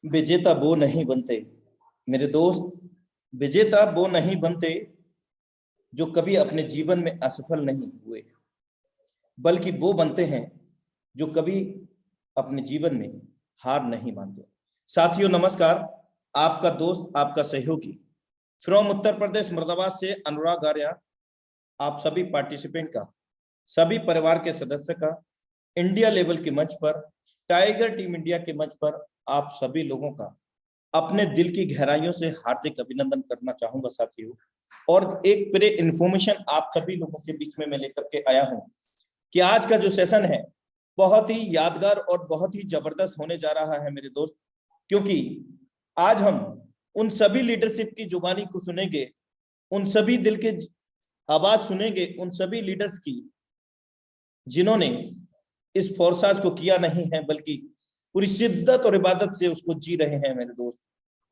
विजेता वो नहीं बनते मेरे दोस्त, विजेता वो नहीं बनते जो कभी अपने जीवन में असफल नहीं हुए, बल्कि वो बनते हैं जो कभी अपने जीवन में हार नहीं मानते। साथियों नमस्कार, आपका दोस्त, आपका सहयोगी फ्रॉम उत्तर प्रदेश मुरादाबाद से अनुराग आर्या, आप सभी पार्टिसिपेंट का, सभी परिवार के सदस्य का इंडिया लेवल के मंच पर, टाइगर टीम इंडिया के मंच पर आप सभी लोगों का अपने दिल की गहराइयों से हार्दिक अभिनंदन करना चाहूंगा साथियों। और एक प्रे इन्फॉर्मेशन आप सभी लोगों के बीच में मैं लेकर के आया हूं कि आज का जो सेशन है बहुत ही यादगार और बहुत ही जबरदस्त होने जा रहा है मेरे दोस्त, क्योंकि आज हम उन सभी लीडरशिप की जुबानी को सुनेंगे, उन सभी दिल के आवाज सुनेंगे, उन सभी लीडर्स की जिन्होंने इस फोरसाज को किया नहीं है बल्कि पूरी शिद्दत और इबादत से उसको जी रहे हैं मेरे दोस्त।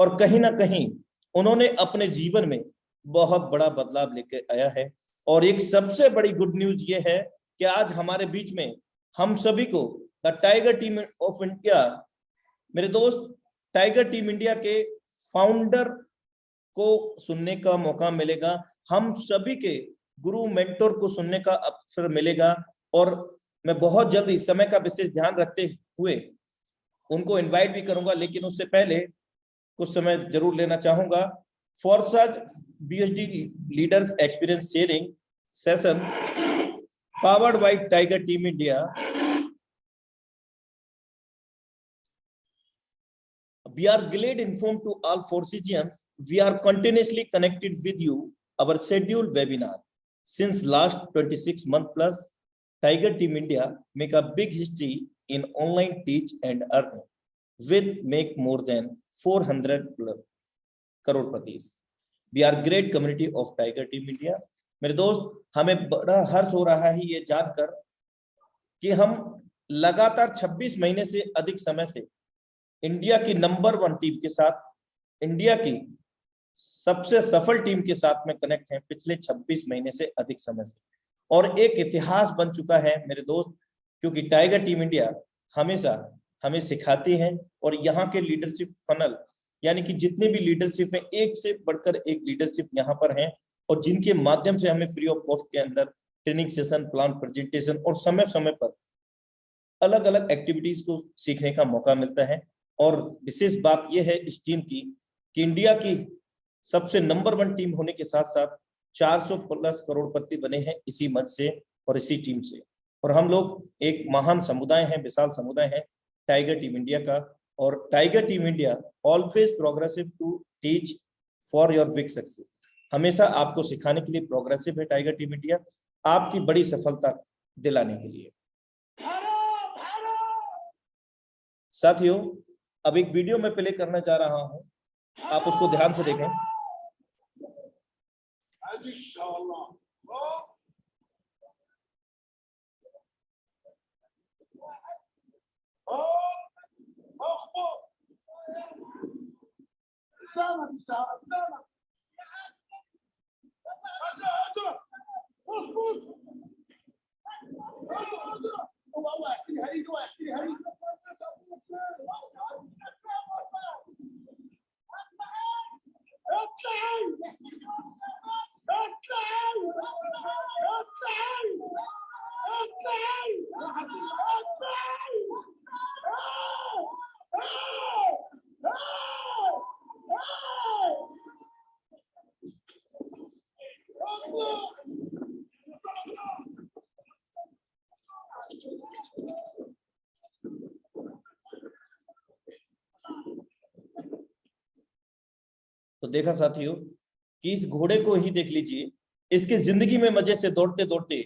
और कहीं ना कहीं उन्होंने अपने जीवन में बहुत बड़ा बदलाव लेकर आया है। और एक सबसे बड़ी गुड न्यूज ये है कि आज हमारे बीच में हम सभी को the tiger team of India, मेरे दोस्त, टाइगर टीम इंडिया के फाउंडर को सुनने का मौका मिलेगा। हम सभी के गुरु मेंटोर को सुनने का अवसर मिलेगा। और मैं बहुत जल्द इस समय का विशेष ध्यान रखते हुए उनको इनवाइट भी करूंगा, लेकिन उससे पहले कुछ समय जरूर लेना चाहूंगा। फोरसाज BHD leaders experience sharing session powered by tiger team India. We are glad informed to all Forsicians. We are continuously connected with you. Our scheduled webinar since last 26 month plus, Tiger Team India make a big history in online teach and earn with make more than 400 crore. We are great community of Tiger Team India. मेरे दोस्त, हमें बड़ा हर्ष हो रहा है ये जानकर कि हम लगातार 26 महीने से अधिक समय से इंडिया की नंबर 1 टीम के साथ, इंडिया की सबसे सफल टीम के साथ में कनेक्ट हैं पिछले 26 महीने से अधिक समय से। और एक इतिहास बन चुका है मेरे दोस्त, क्योंकि टाइगर टीम इंडिया हमेशा हमें सिखाती है। और यहाँ के लीडरशिप फनल, यानी कि जितने भी लीडरशिप है, एक से बढ़कर एक लीडरशिप यहाँ पर है, और जिनके माध्यम से हमें फ्री ऑफ कॉस्ट के अंदर ट्रेनिंग सेशन, प्लान प्रेजेंटेशन और समय समय पर अलग अलग एक्टिविटीज को सीखने का मौका मिलता है। और विशेष बात यह है इस टीम की कि इंडिया की सबसे नंबर 1 टीम होने के साथ साथ 400 प्लस करोड़पति बने हैं इसी मंच से और इसी टीम से। और हम लोग एक महान समुदाय है, विशाल समुदाय है टाइगर टीम इंडिया का। और tiger team India always progressive to teach for your big success. हमेशा आपको सिखाने के लिए प्रोग्रेसिव है टाइगर टीम इंडिया, आपकी बड़ी सफलता दिलाने के लिए। साथियों, अब एक वीडियो मैं प्ले करना चाह रहा हूं, आप उसको ध्यान से देखें। तो देखा साथियों कि इस घोड़े को ही देख लीजिए, इसकी जिंदगी में मजे से दौड़ते दौड़ते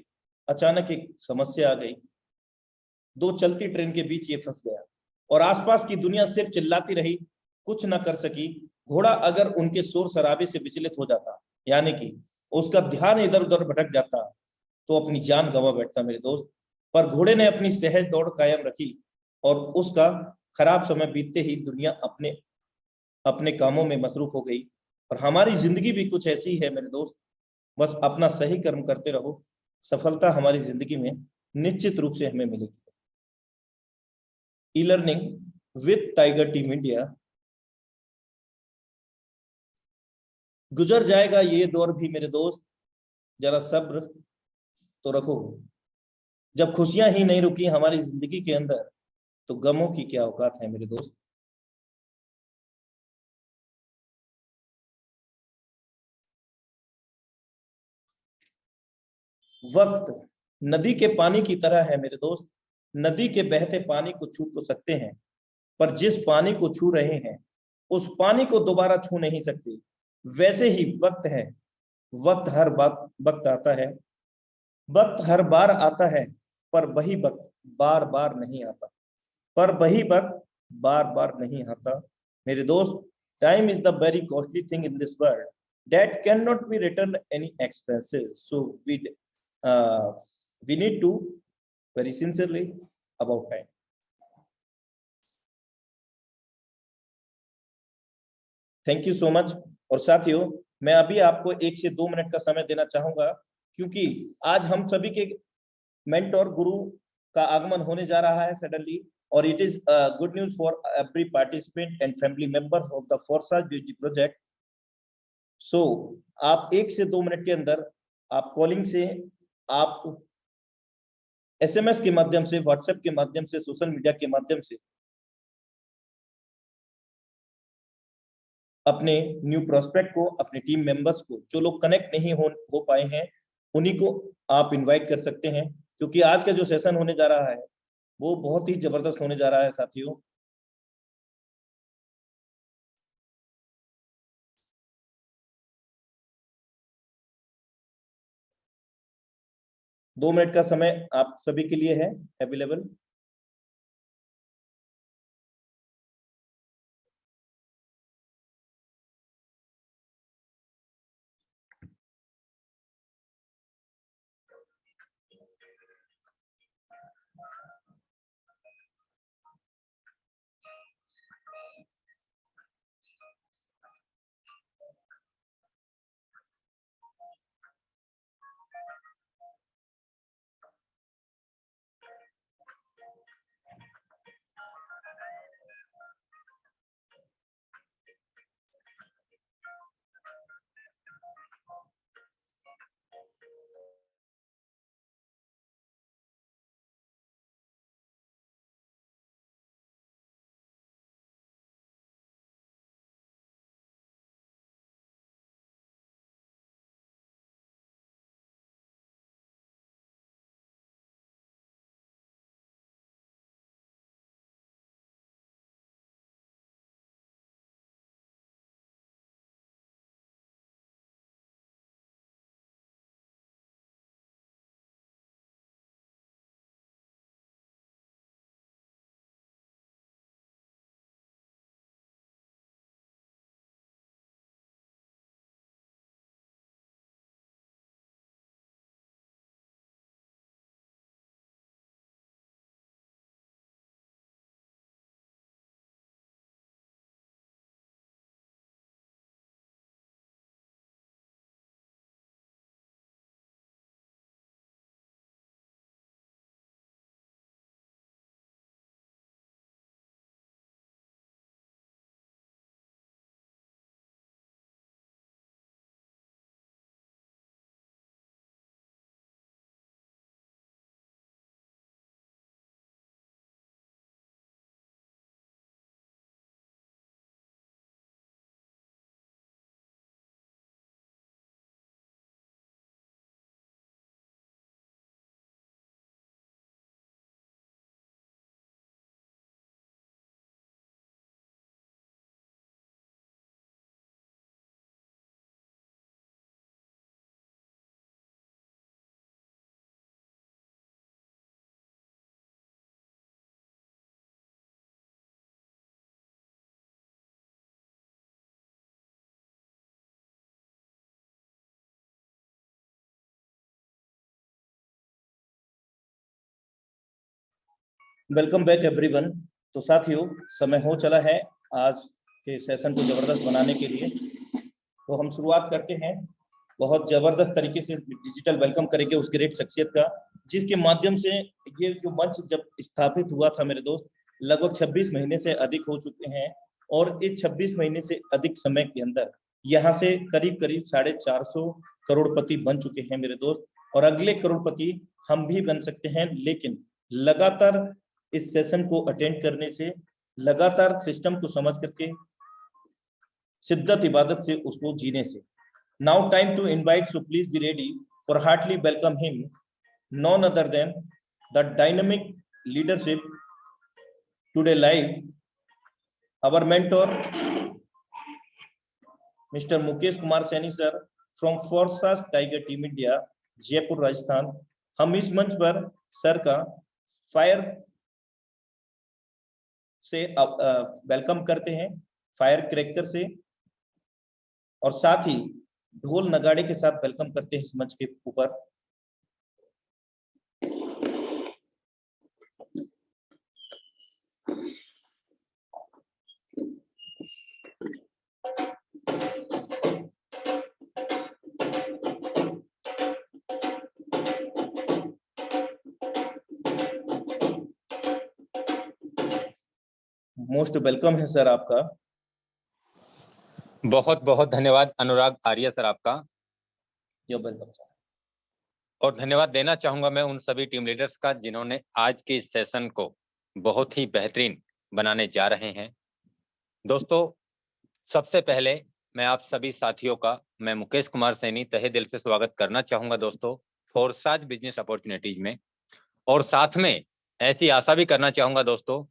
अचानक एक समस्या आ गई। 2 चलती ट्रेन के बीच ये फंस गया और आसपास की दुनिया सिर्फ चिल्लाती रही, कुछ ना कर सकी। घोड़ा अगर उनके शोर शराबे से विचलित हो जाता, यानी कि उसका ध्यान इधर उधर भटक जाता, तो अपनी जान गंवा बैठता मेरे दोस्त। पर घोड़े ने अपनी सहज दौड़ कायम रखी और उसका खराब समय बीतते ही दुनिया अपने अपने कामों में मसरूफ हो गई। और हमारी जिंदगी भी कुछ ऐसी है मेरे दोस्त, बस अपना सही कर्म करते रहो, सफलता हमारी जिंदगी में निश्चित रूप से हमें मिलेगी। E learning with tiger team India गुजर जाएगा ये दौर भी मेरे दोस्त, जरा सब्र तो रखो। जब खुशियां ही नहीं रुकी हमारी जिंदगी के अंदर, तो गमों की क्या औकात है मेरे दोस्त। वक्त नदी के पानी की तरह है मेरे दोस्त। नदी के बहते पानी को छू तो सकते हैं, पर जिस पानी को छू रहे हैं उस पानी को दोबारा छू नहीं सकते। वैसे ही वक्त है, वक्त हर बात वक्त आता है, वक्त हर बार आता है, पर वही वक्त बार बार नहीं आता, पर वही वक्त बार बार नहीं आता मेरे दोस्त। Time is the very costly thing in this world that cannot be returned any expenses, so we need to very sincerely about time. Thank you so much. और साथियों, मैं अभी आपको 1 से 2 मिनट का समय देना चाहूंगा, क्योंकि आज हम सभी के मेंटोर गुरु का आगमन होने जा रहा है सडनली, और it is good news for every participant and family members of the फोर्साज ब्यूटी प्रोजेक्ट। सो आप 1 से 2 मिनट के अंदर आप कॉलिंग से, आप एसएमएस के माध्यम से, व्हाट्सएप के माध्यम से, सोशल मीडिया के माध्यम से अपने न्यू प्रोस्पेक्ट को, अपने टीम मेंबर्स को, जो लोग कनेक्ट नहीं हो पाए हैं, उन्हीं को आप इनवाइट कर सकते हैं, क्योंकि आज का जो सेशन होने जा रहा है वो बहुत ही जबरदस्त होने जा रहा है साथियों। दो मिनट का समय आप सभी के लिए है अवेलेबल। Welcome back everyone. तो साथियों, समय हो चला है आज के सेशन को जबरदस्त बनाने के लिए। तो हम शुरुआत करते हैं, बहुत जबरदस्त तरीके से डिजिटल वेलकम करेंगे उस ग्रेट शख्सियत का, जिसके माध्यम से ये जो मंच जब स्थापित हुआ था मेरे दोस्त, लगभग 26 महीने से अधिक हो चुके हैं, और इस 26 महीने से अधिक समय के अंदर यहाँ से करीब करीब 450 करोड़पति बन चुके हैं मेरे दोस्त, और अगले करोड़पति हम भी बन सकते हैं, लेकिन लगातार इस सेशन को अटेंड करने से, लगातार सिस्टम को समझ करके, शिद्दत इबादत से उसको जीने से। Now time to invite, so please be ready for heartily welcome him, none other than the dynamic leadership today live, our mentor Mr. Mukesh Kumar Saini sir from Forces Tiger Team India, Jaipur Rajasthan. हम इस मंच पर sir का fire से welcome करते हैं, fire cracker से, और साथ ही ढोल नगाड़े के साथ वेलकम करते हैं इस मंच के ऊपर। मोस्ट वेलकम है सर आपका। बहुत बहुत धन्यवाद अनुराग आर्य सर आपका। यो वेलकम सर। और धन्यवाद देना चाहूंगा मैं उन सभी टीम लीडर्स का जिन्होंने आज के इस सेशन को बहुत ही बेहतरीन बनाने जा रहे हैं। दोस्तों, सबसे पहले मैं आप सभी साथियों का, मैं मुकेश कुमार सैनी, तहे दिल से स्वागत करना चाहूंगा दोस्तों फोरसाज बिजनेस अपॉर्चुनिटीज में। और साथ में ऐसी आशा भी करना चाहूंगा दोस्तों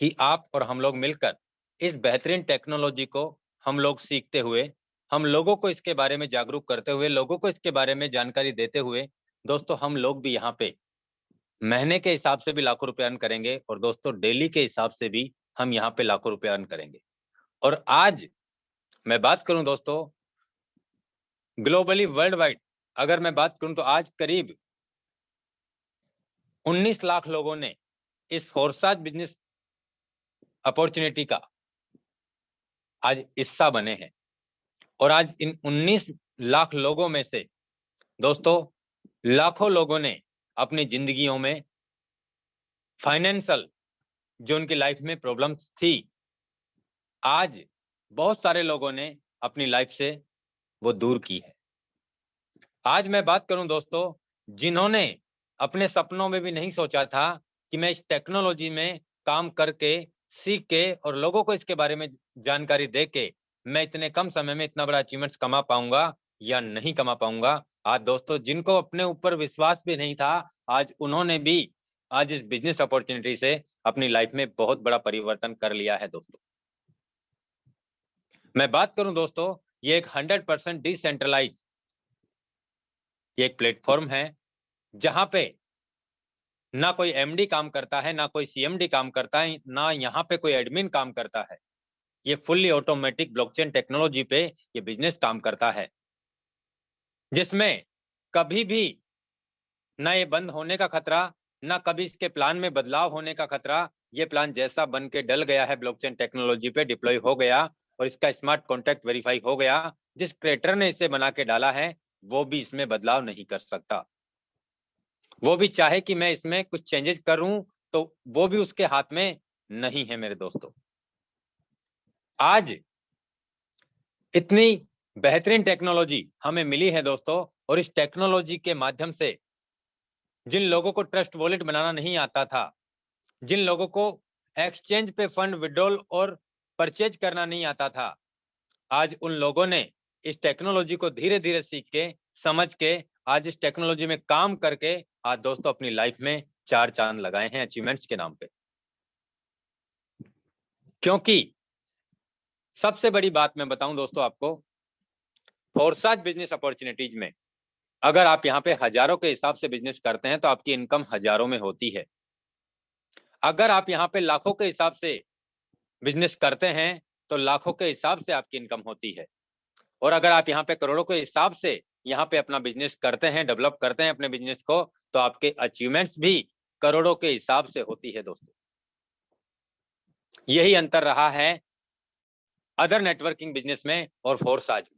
कि आप और हम लोग मिलकर इस बेहतरीन टेक्नोलॉजी को हम लोग सीखते हुए, हम लोगों को इसके बारे में जागरूक करते हुए, लोगों को इसके बारे में जानकारी देते हुए, दोस्तों हम लोग भी यहाँ पे महीने के हिसाब से भी लाखों रुपए अर्न करेंगे, और दोस्तों डेली के हिसाब से भी हम यहाँ पे लाखों रुपए अर्न करेंगे। और आज मैं बात करूं दोस्तों ग्लोबली वर्ल्ड वाइड, अगर मैं बात करूं तो आज करीब 19 लाख लोगों ने इस फोरसाज बिजनेस अपॉर्चुनिटी का आज हिस्सा बने हैं। और आज इन 19 लाख लोगों में से दोस्तों लाखों लोगों ने अपनी जिंदगियों में फाइनेंशियल जो उनकी लाइफ में प्रॉब्लम्स थी, आज बहुत सारे लोगों ने अपनी लाइफ से वो दूर की है। आज मैं बात करूं दोस्तों जिन्होंने अपने सपनों में भी नहीं सोचा था कि मैं इस टेक्नोलॉजी में काम करके, सीख के और लोगों को इसके बारे में जानकारी दे के मैं इतने कम समय में इतना बड़ा अचीवमेंट्स कमा पाऊंगा या नहीं कमा पाऊंगा। आज दोस्तों जिनको अपने ऊपर विश्वास भी नहीं था, आज उन्होंने भी आज इस बिजनेस अपॉर्चुनिटी से अपनी लाइफ में बहुत बड़ा परिवर्तन कर लिया है। दोस्तों मैं बात करूं दोस्तों, ये एक 100% डिसेंट्रलाइज ये एक प्लेटफॉर्म है जहां पे ना कोई एमडी काम करता है, ना कोई सीएमडी काम करता है, ना यहाँ पे कोई एडमिन काम करता है। ये फुल्ली ऑटोमेटिक ब्लॉकचेन टेक्नोलॉजी पे ये बिजनेस काम करता है, जिसमें कभी भी ना ये बंद होने का खतरा, ना कभी इसके प्लान में बदलाव होने का खतरा। ये प्लान जैसा बन के डल गया है ब्लॉकचेन टेक्नोलॉजी पे, डिप्लॉय हो गया और इसका स्मार्ट कॉन्ट्रैक्ट वेरीफाई हो गया, जिस क्रिएटर ने इसे बना के डाला है वो भी इसमें बदलाव नहीं कर सकता। वो भी चाहे कि मैं इसमें कुछ चेंजेस करूं तो वो भी उसके हाथ में नहीं है। मेरे दोस्तों, आज इतनी बेहतरीन टेक्नोलॉजी हमें मिली है दोस्तों, और इस टेक्नोलॉजी के माध्यम से जिन लोगों को ट्रस्ट वॉलेट बनाना नहीं आता था, जिन लोगों को एक्सचेंज पे फंड विड्रॉल और परचेज करना नहीं आता था, आज उन लोगों ने इस टेक्नोलॉजी को धीरे धीरे सीख के, समझ के, आज इस टेक्नोलॉजी में काम करके आज दोस्तों अपनी लाइफ में 4 चांद लगाए हैं अचीवमेंट्स के नाम पे। क्योंकि सबसे बड़ी बात मैं बताऊं दोस्तों आपको, फोरसाज बिजनेस अपॉर्चुनिटीज में अगर आप यहाँ पे हजारों के हिसाब से बिजनेस करते हैं तो आपकी इनकम हजारों में होती है। अगर आप यहाँ पे लाखों के हिसाब से बिजनेस करते हैं तो लाखों के हिसाब से आपकी इनकम होती है। और अगर आप यहाँ पे करोड़ों के हिसाब से यहाँ पे अपना बिजनेस करते हैं, डेवलप करते हैं अपने बिजनेस को, तो आपके अचीवमेंट्स भी करोड़ों के हिसाब से होती है। दोस्तों यही अंतर रहा है अदर नेटवर्किंग बिजनेस में और फोरसाज में।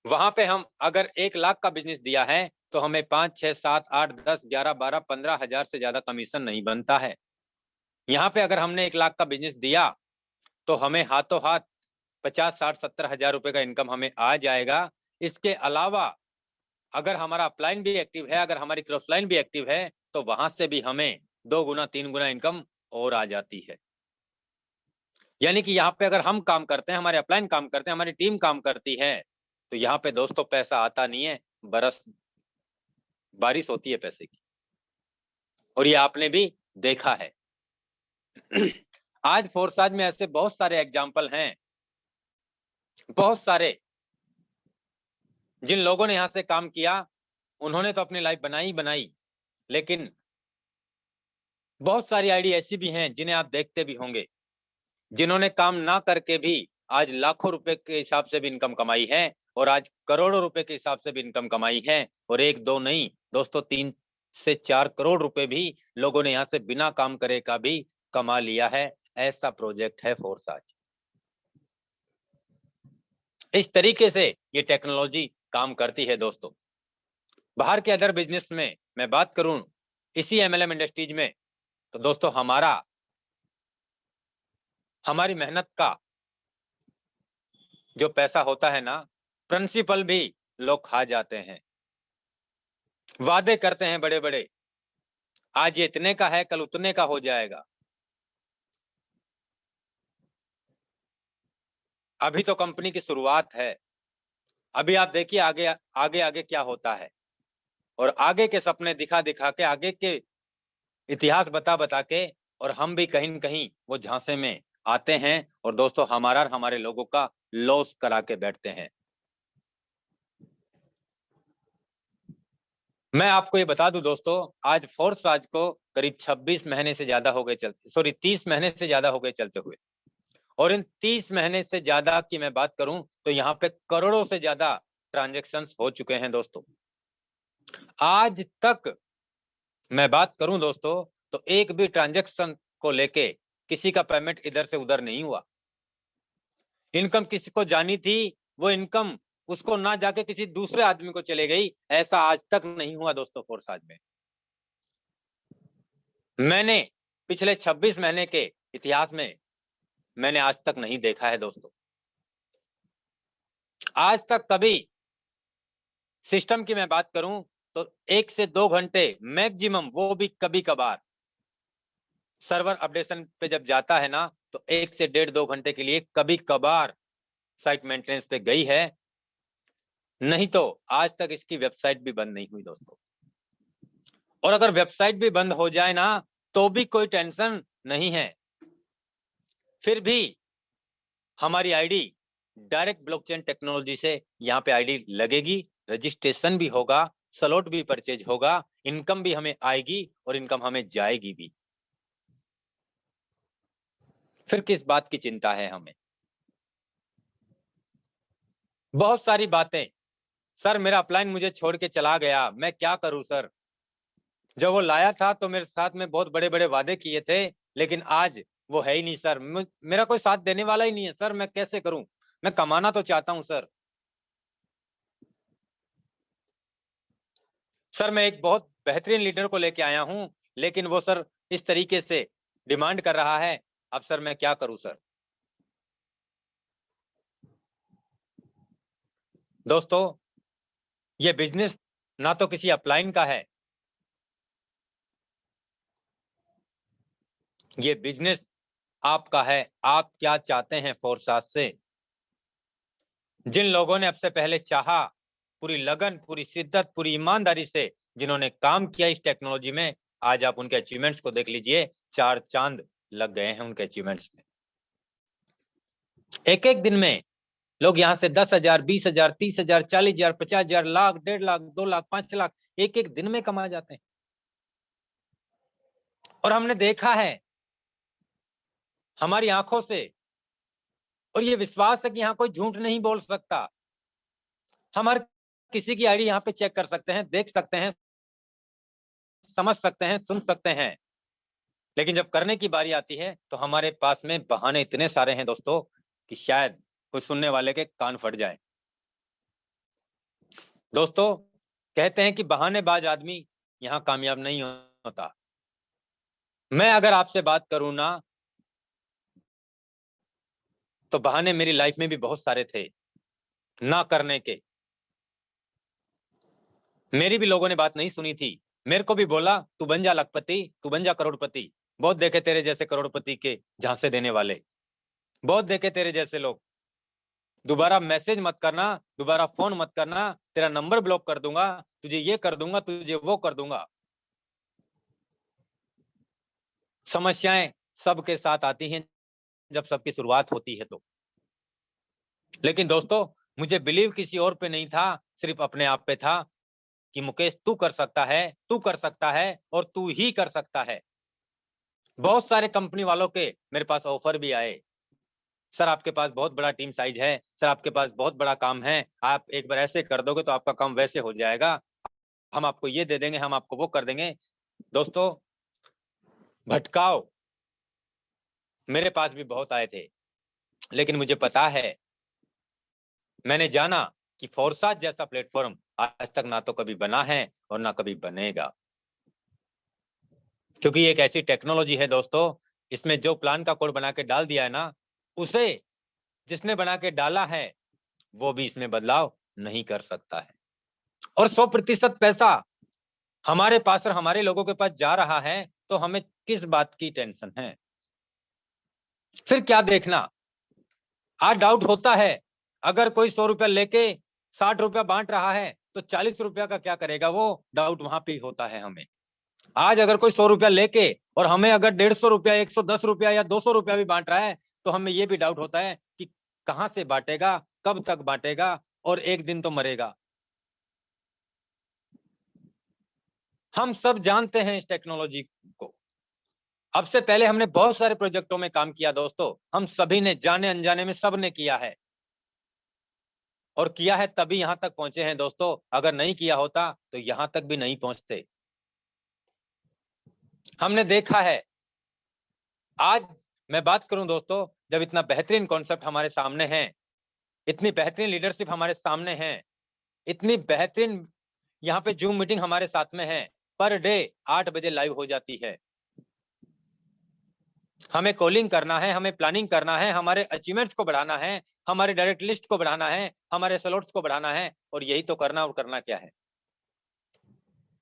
वहां पे हम अगर 1 लाख का बिजनेस दिया है तो हमें 5, 6, 7, 8, 10, 11, 12, 15 हजार से ज्यादा कमीशन नहीं बनता है। यहाँ पे अगर हमने 1 लाख का बिजनेस दिया तो हमें हाथों हाथ 50, 60, 70 हजार रुपए का इनकम हमें आ जाएगा। इसके अलावा अगर हमारा अपलाइन भी एक्टिव है, अगर हमारी क्रॉस लाइन भी एक्टिव है, तो वहां से भी हमें 2 गुना 3 गुना इनकम और आ जाती है। यानी कि यहाँ पे अगर हम काम करते हैं, हमारे अपलाइन काम करते हैं, हमारी टीम काम करती है, तो यहाँ पे दोस्तों पैसा आता नहीं है, बारिश होती है पैसे की। और ये आपने भी देखा है। आज फोर्साज में ऐसे बहुत सारे एग्जाम्पल हैं, बहुत सारे, जिन लोगों ने यहां से काम किया उन्होंने तो अपनी लाइफ बनाई बनाई, लेकिन बहुत सारी आईडी ऐसी भी हैं जिन्हें आप देखते भी होंगे, जिन्होंने काम ना करके भी आज लाखों रुपए के हिसाब से भी इनकम कमाई है, और आज करोड़ों रुपए के हिसाब से भी इनकम कमाई है। और 1 2 नहीं दोस्तों, 3 से 4 करोड़ रुपए भी लोगों ने यहाँ से बिना काम करे का भी कमा लिया है। ऐसा प्रोजेक्ट है फोर्साज। इस तरीके से ये टेक्नोलॉजी काम करती है दोस्तों। बाहर के अदर बिजनेस में मैं बात करूं, इसी एमएलएम इंडस्ट्रीज में, तो दोस्तों हमारी मेहनत का जो पैसा होता है ना, प्रिंसिपल भी लोग खा जाते हैं। वादे करते हैं बड़े बड़े, आज ये इतने का है, कल उतने का हो जाएगा। अभी तो कंपनी की शुरुआत है, अभी आप देखिए आगे आगे आगे क्या होता है। और आगे के सपने दिखा दिखा के, आगे के इतिहास बता बता के, और हम भी कहीं न कहीं वो झांसे में आते हैं, और दोस्तों हमारा और हमारे लोगों का लॉस करा के बैठते हैं। मैं आपको ये बता दूं दोस्तों, आज फोर्साज को करीब 26 महीने से ज्यादा हो गए चलते, सॉरी 30 महीने से ज्यादा हो गए चलते हुए। और इन 30 महीने से ज्यादा की मैं बात करूं तो यहाँ पे करोड़ों से ज्यादा ट्रांजैक्शंस हो चुके हैं दोस्तों। आज तक मैं बात करूं दोस्तों, तो एक भी ट्रांजैक्शन को लेके किसी का पेमेंट इधर से उधर नहीं हुआ। इनकम किसी को जानी थी, वो इनकम उसको ना जाके किसी दूसरे आदमी को चले गई, ऐसा आज तक नहीं हुआ दोस्तों फोर्साज में। मैंने पिछले 26 महीने के इतिहास में मैंने आज तक नहीं देखा है दोस्तों। आज तक कभी सिस्टम की मैं बात करूं तो 1 से 2 घंटे मैक्सिमम, वो भी कभी कभार सर्वर अपडेशन पे जब जाता है ना, तो 1 से 1.5-2 घंटे के लिए कभी कभार साइट मेंटेनेंस पे गई है, नहीं तो आज तक इसकी वेबसाइट भी बंद नहीं हुई दोस्तों। और अगर वेबसाइट भी बंद हो जाए ना, तो भी कोई टेंशन नहीं है, फिर भी हमारी आईडी डायरेक्ट ब्लॉकचेन टेक्नोलॉजी से यहाँ पे आईडी लगेगी, रजिस्ट्रेशन भी होगा, स्लॉट भी परचेज होगा, इनकम भी हमें आएगी और इनकम हमें जाएगी भी। फिर किस बात की चिंता है हमें? बहुत सारी बातें, सर मेरा अपलाइन मुझे छोड़ के चला गया, मैं क्या करूं सर? जब वो लाया था तो मेरे साथ में बहुत बड़े बड़े वादे किए थे, लेकिन आज वो है ही नहीं सर, मेरा कोई साथ देने वाला ही नहीं है सर, मैं कैसे करूं? मैं कमाना तो चाहता हूं सर। सर मैं एक बहुत बेहतरीन लीडर को लेके आया हूं, लेकिन वो सर इस तरीके से डिमांड कर रहा है, अब सर मैं क्या करूं सर? दोस्तों ये बिजनेस ना तो किसी अपलाइन का है, ये बिजनेस आपका है। आप क्या चाहते हैं फोर्साज से? जिन लोगों ने अब से पहले चाहा, पूरी लगन, पूरी शिद्दत, पूरी ईमानदारी से जिन्होंने काम किया इस टेक्नोलॉजी में, आज आप उनके अचीवमेंट्स को देख लीजिए, 4 चांद लग गए हैं उनके अचीवमेंट्स में। एक एक दिन में लोग यहाँ से 10,000, 20,000, 30,000, 40,000, 50,000, लाख, 1.5 लाख, 2 लाख, 5 लाख एक एक दिन में कमा जाते हैं। और हमने देखा है हमारी आंखों से, और ये विश्वास है कि यहाँ कोई झूठ नहीं बोल सकता। हम हर किसी की आईडी यहाँ पे चेक कर सकते हैं, देख सकते हैं, समझ सकते हैं, सुन सकते हैं, लेकिन जब करने की बारी आती है तो हमारे पास में बहाने इतने सारे हैं दोस्तों कि शायद कोई सुनने वाले के कान फट जाए। दोस्तों कहते हैं कि बहानेबाज आदमी यहाँ कामयाब नहीं होता। मैं अगर आपसे बात करूं ना, तो बहाने मेरी लाइफ में भी बहुत सारे थे ना करने के। मेरी भी लोगों ने बात नहीं सुनी थी। मेरे को भी बोला तू बन जा लखपति, तू बन जा करोड़पति। बहुत देखे तेरे जैसे करोड़पति के झांसे देने वाले, बहुत देखे तेरे जैसे लोग। दोबारा मैसेज मत करना, दोबारा फोन मत करना, तेरा नंबर ब्लॉक कर दूंगा, तुझे ये कर दूंगा, तुझे वो कर दूंगा। समस्याएं सबके साथ आती हैं जब सबकी शुरुआत होती है तो। लेकिन दोस्तों, मुझे बिलीव किसी और पे नहीं था, सिर्फ अपने आप पे था कि मुकेश तू कर सकता है, तू कर सकता है और तू ही कर सकता है। बहुत सारे कंपनी वालों के मेरे पास ऑफर भी आए, सर आपके पास बहुत बड़ा टीम साइज है, सर आपके पास बहुत बड़ा काम है, आप एक बार ऐसे कर दोगे तो आपका काम वैसे हो जाएगा, हम आपको ये दे देंगे, हम आपको वो कर देंगे। दोस्तों, भटकाव मेरे पास भी बहुत आए थे, लेकिन मुझे पता है, मैंने जाना कि फोरसाज जैसा प्लेटफॉर्म आज तक ना तो कभी बना है और ना कभी बनेगा। क्योंकि एक ऐसी टेक्नोलॉजी है दोस्तों, इसमें जो प्लान का कोड बना के डाल दिया है ना, उसे जिसने बना के डाला है वो भी इसमें बदलाव नहीं कर सकता है। और 100% पैसा हमारे पास और हमारे लोगों के पास जा रहा है, तो हमें किस बात की टेंशन है? फिर क्या देखना? आज डाउट होता है, अगर कोई 100 रुपया लेके 60 रुपया बांट रहा है तो 40 रुपया का क्या करेगा वो, डाउट वहां पे होता है हमें। आज अगर कोई 100 रुपया लेके और हमें अगर 150 रुपया, 110 रुपया या 200 रुपया भी बांट रहा है, तो हमें ये भी डाउट होता है कि कहां से बांटेगा, कब तक बांटेगा और एक दिन तो मरेगा। हम सब जानते हैं इस टेक्नोलॉजी को। अब से पहले हमने बहुत सारे प्रोजेक्टों में काम किया दोस्तों, हम सभी ने जाने अनजाने में सब ने किया है, और किया है तभी यहां तक पहुंचे हैं दोस्तों। अगर नहीं किया होता तो यहां तक भी नहीं पहुंचते। हमने देखा है, आज मैं बात करूं दोस्तों, जब इतना बेहतरीन कॉन्सेप्ट हमारे सामने है, इतनी बेहतरीन लीडरशिप हमारे सामने है, इतनी बेहतरीन यहाँ पे जूम मीटिंग हमारे साथ में है, पर डे 8 बजे लाइव हो जाती है। हमें कॉलिंग करना है, हमें प्लानिंग करना है, हमारे अचीवमेंट्स को बढ़ाना है, हमारे डायरेक्ट लिस्ट को बढ़ाना है, हमारे स्लॉट्स को बढ़ाना है, और यही तो करना। और करना क्या है?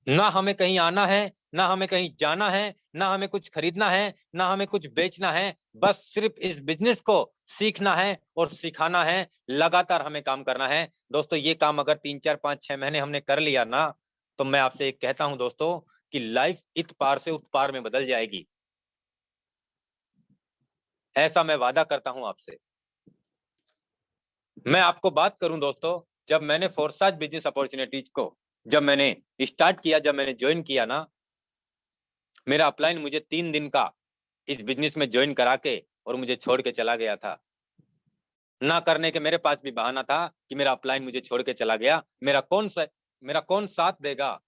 ना हमें कहीं आना है, ना हमें कहीं जाना है, ना हमें कुछ खरीदना है, ना हमें कुछ बेचना है, बस सिर्फ इस बिजनेस को सीखना है और सिखाना है। लगातार हमें काम करना है दोस्तों। ये काम अगर 3, 4, 5, 6 महीने हमने कर लिया ना, तो मैं आपसे एक कहता हूं दोस्तों कि लाइफ इत पार से उत पार में बदल जाएगी। ऐसा मैं वादा करता हूं आपसे। मैं आपको बात करूं दोस्तों, जब मैंने फोरसाज बिजनेस अपॉर्चुनिटीज को जब मैंने स्टार्ट किया, जब मैंने ज्वाइन किया ना, मेरा अपलाइन मुझे 3 दिन का इस बिजनेस में ज्वाइन करा के और मुझे छोड़ के चला गया था। ना करने के मेरे पास भी बहाना था कि मेरा अपलाइन मुझे छोड़ के चला गया, मेरा कौन साथ देगा,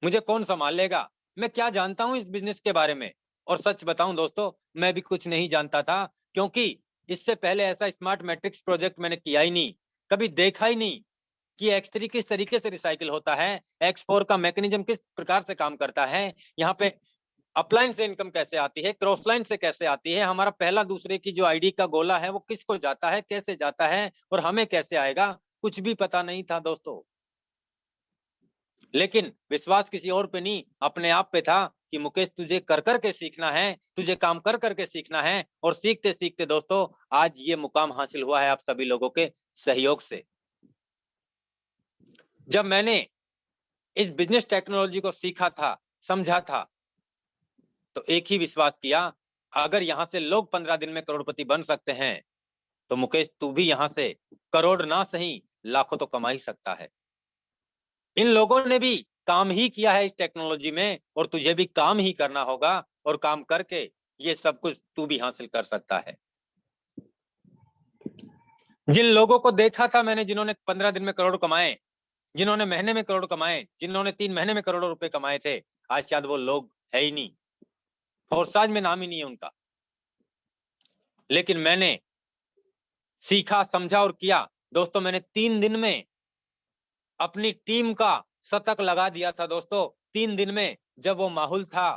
मुझे कौन संभाल लेगा? मैं क्या जानता हूं इस बिजनेस के बारे में? और सच बताऊं दोस्तों, मैं भी कुछ नहीं जानता था, क्योंकि इससे पहले ऐसा स्मार्ट मैट्रिक्स प्रोजेक्ट मैंने किया ही नहीं, कभी देखा ही नहीं कि X3 किस तरीके से रिसाइकिल होता है, X4 का मैकेनिज्म किस प्रकार से काम करता है, यहाँ पे अपलाइन से इनकम कैसे आती है, क्रॉस लाइन से कैसे आती है, हमारा पहला दूसरे की जो आईडी का गोला है वो किसको जाता है, कैसे जाता है और हमें कैसे आएगा, कुछ भी पता नहीं था दोस्तों। लेकिन विश्वास किसी और पे नहीं, अपने आप पे था कि मुकेश तुझे कर कर के सीखना है, तुझे काम कर कर के सीखना है। और सीखते सीखते दोस्तों आज ये मुकाम हासिल हुआ है आप सभी लोगों के सहयोग से। जब मैंने इस बिजनेस टेक्नोलॉजी को सीखा था, समझा था, तो एक ही विश्वास किया, अगर यहां से लोग 15 दिन में करोड़पति बन सकते हैं, तो मुकेश तू भी यहां से करोड़ ना सही लाखों तो कमा ही सकता है। इन लोगों ने भी काम ही किया है इस टेक्नोलॉजी में, और तुझे भी काम ही करना होगा, और काम करके ये सब कुछ तू भी हासिल कर सकता है। जिन लोगों को देखा था मैंने, जिन्होंने 15 दिन में करोड़ कमाए, जिन्होंने महीने में करोड़ कमाए, जिन्होंने 3 महीने में करोड़ों रुपए कमाए थे, आज शायद वो लोग है ही नहीं, फोरसाज में नाम ही नहीं है उनका। लेकिन मैंने सीखा, समझा और किया दोस्तों। मैंने 3 दिन में अपनी टीम का शतक लगा दिया था दोस्तों। 3 दिन में, जब वो माहौल था,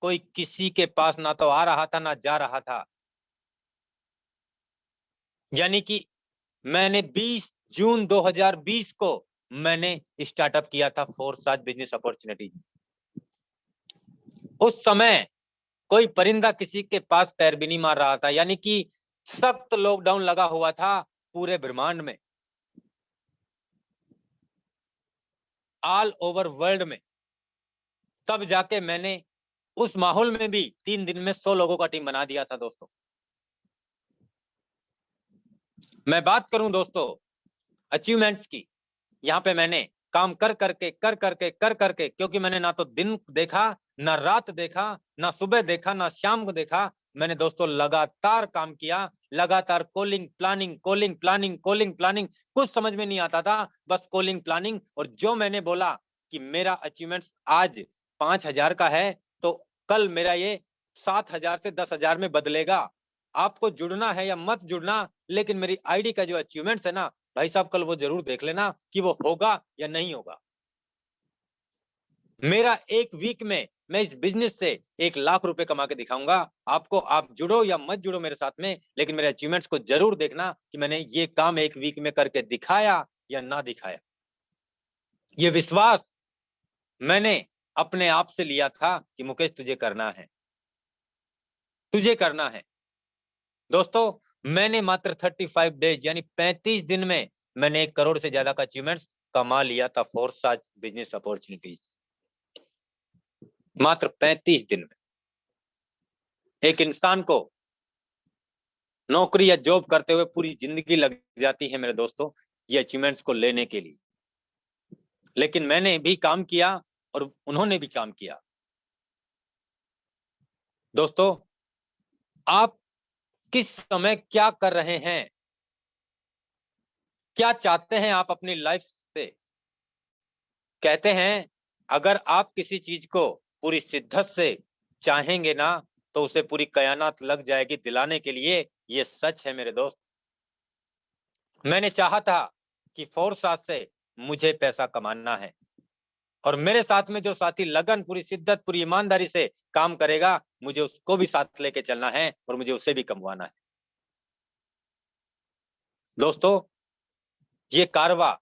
कोई किसी के पास ना तो आ रहा था ना जा रहा था। यानी कि मैंने 20 जून 2020 को मैंने स्टार्टअप किया था फोरसाज बिजनेस अपॉर्चुनिटी। उस समय कोई परिंदा किसी के पास पैर भी नहीं मार रहा था, यानी कि सख्त लॉकडाउन लगा हुआ था पूरे ब्रह्मांड में, ऑल ओवर वर्ल्ड में। तब जाके मैंने उस माहौल में भी 3 दिन में 100 लोगों का टीम बना दिया था दोस्तों। मैं बात करूं दोस्तों अचीवमेंट्स की, यहाँ पे मैंने काम कर करके, क्योंकि मैंने ना तो दिन देखा, ना रात देखा, ना सुबह देखा, ना शाम को देखा। मैंने दोस्तों लगातार काम किया, लगातार कॉलिंग प्लानिंग, कुछ समझ में नहीं आता था, बस कॉलिंग प्लानिंग। और जो मैंने बोला कि मेरा अचीवमेंट आज 5,000 का है, तो कल मेरा ये 7,000 से 10,000 में बदलेगा। आपको जुड़ना है या मत जुड़ना, लेकिन मेरी आईडी का जो अचीवमेंट्स है ना भाई साहब, कल वो जरूर देख लेना कि वो होगा या नहीं होगा। मेरा एक वीक में मैं इस बिजनेस से 1 लाख रुपए कमा के दिखाऊंगा आपको। आप जुड़ो या मत जुड़ो मेरे साथ में, लेकिन मेरे अचीवमेंट्स को जरूर देखना कि मैंने ये काम 1 वीक में करके दिखाया या ना दिखाया। ये विश्वास मैंने अपने आप से लिया था कि मुकेश तुझे करना है, तुझे करना है। दोस्तों मैंने मात्र 35 डेज यानी 35 दिन में मैंने 1 करोड़ से ज्यादा का अचीवमेंट्स कमा लिया था फोरसाज बिजनेस अपॉर्चुनिटीज। मात्र 35 दिन में। एक इंसान को नौकरी या जॉब करते हुए पूरी जिंदगी लग जाती है मेरे दोस्तों ये अचीवमेंट्स को लेने के लिए, लेकिन मैंने भी काम किया और उन्होंने भी काम किया। दोस्तों आप किस समय क्या कर रहे हैं, क्या चाहते हैं आप अपनी लाइफ से? कहते हैं अगर आप किसी चीज को पूरी शिद्दत से चाहेंगे ना, तो उसे पूरी कायनात लग जाएगी दिलाने के लिए। ये सच है मेरे दोस्त। मैंने चाहा था कि फोरसाज से मुझे पैसा कमाना है, और मेरे साथ में जो साथी लगन, पूरी शिद्दत, पूरी ईमानदारी से काम करेगा, मुझे उसको भी साथ लेके चलना है और मुझे उसे भी कमवाना है। दोस्तों ये कारवा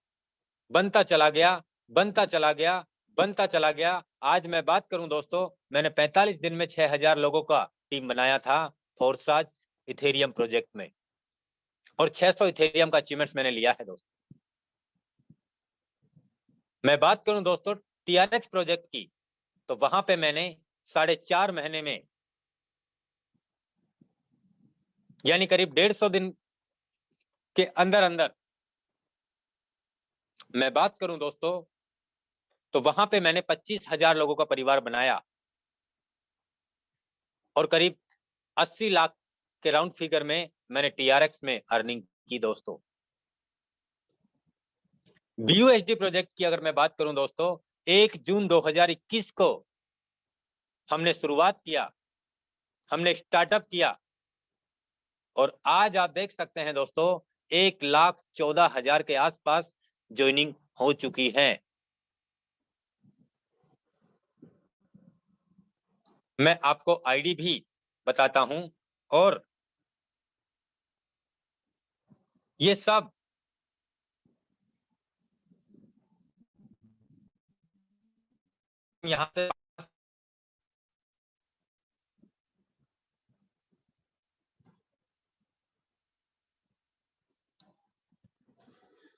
बनता चला गया, बनता चला गया, बनता चला गया। आज मैं बात करूं दोस्तों, मैंने 45 दिन में 6,000 लोगों का टीम बनाया था फोरसाज इथेरियम प्रोजेक्ट में, और 600 इथेरियम का अचीवमेंट्स मैंने लिया है दोस्तों। मैं बात करूं दोस्तों टीआरएक्स प्रोजेक्ट की, तो वहां पे मैंने 4.5 महीने में यानी करीब 150 दिन के अंदर अंदर मैं बात करूं दोस्तों, तो वहां पे मैंने 25,000 लोगों का परिवार बनाया और करीब 80 लाख के राउंड फिगर में मैंने टीआरएक्स में अर्निंग की दोस्तों। बीयूएसडी प्रोजेक्ट की अगर मैं बात करूं दोस्तों, 1 जून 2021 को हमने शुरुआत किया, हमने स्टार्टअप किया, और आज आप देख सकते हैं दोस्तों 1,14,000 के आसपास ज्वाइनिंग हो चुकी है। मैं आपको आईडी भी बताता हूं, और ये सब यहां से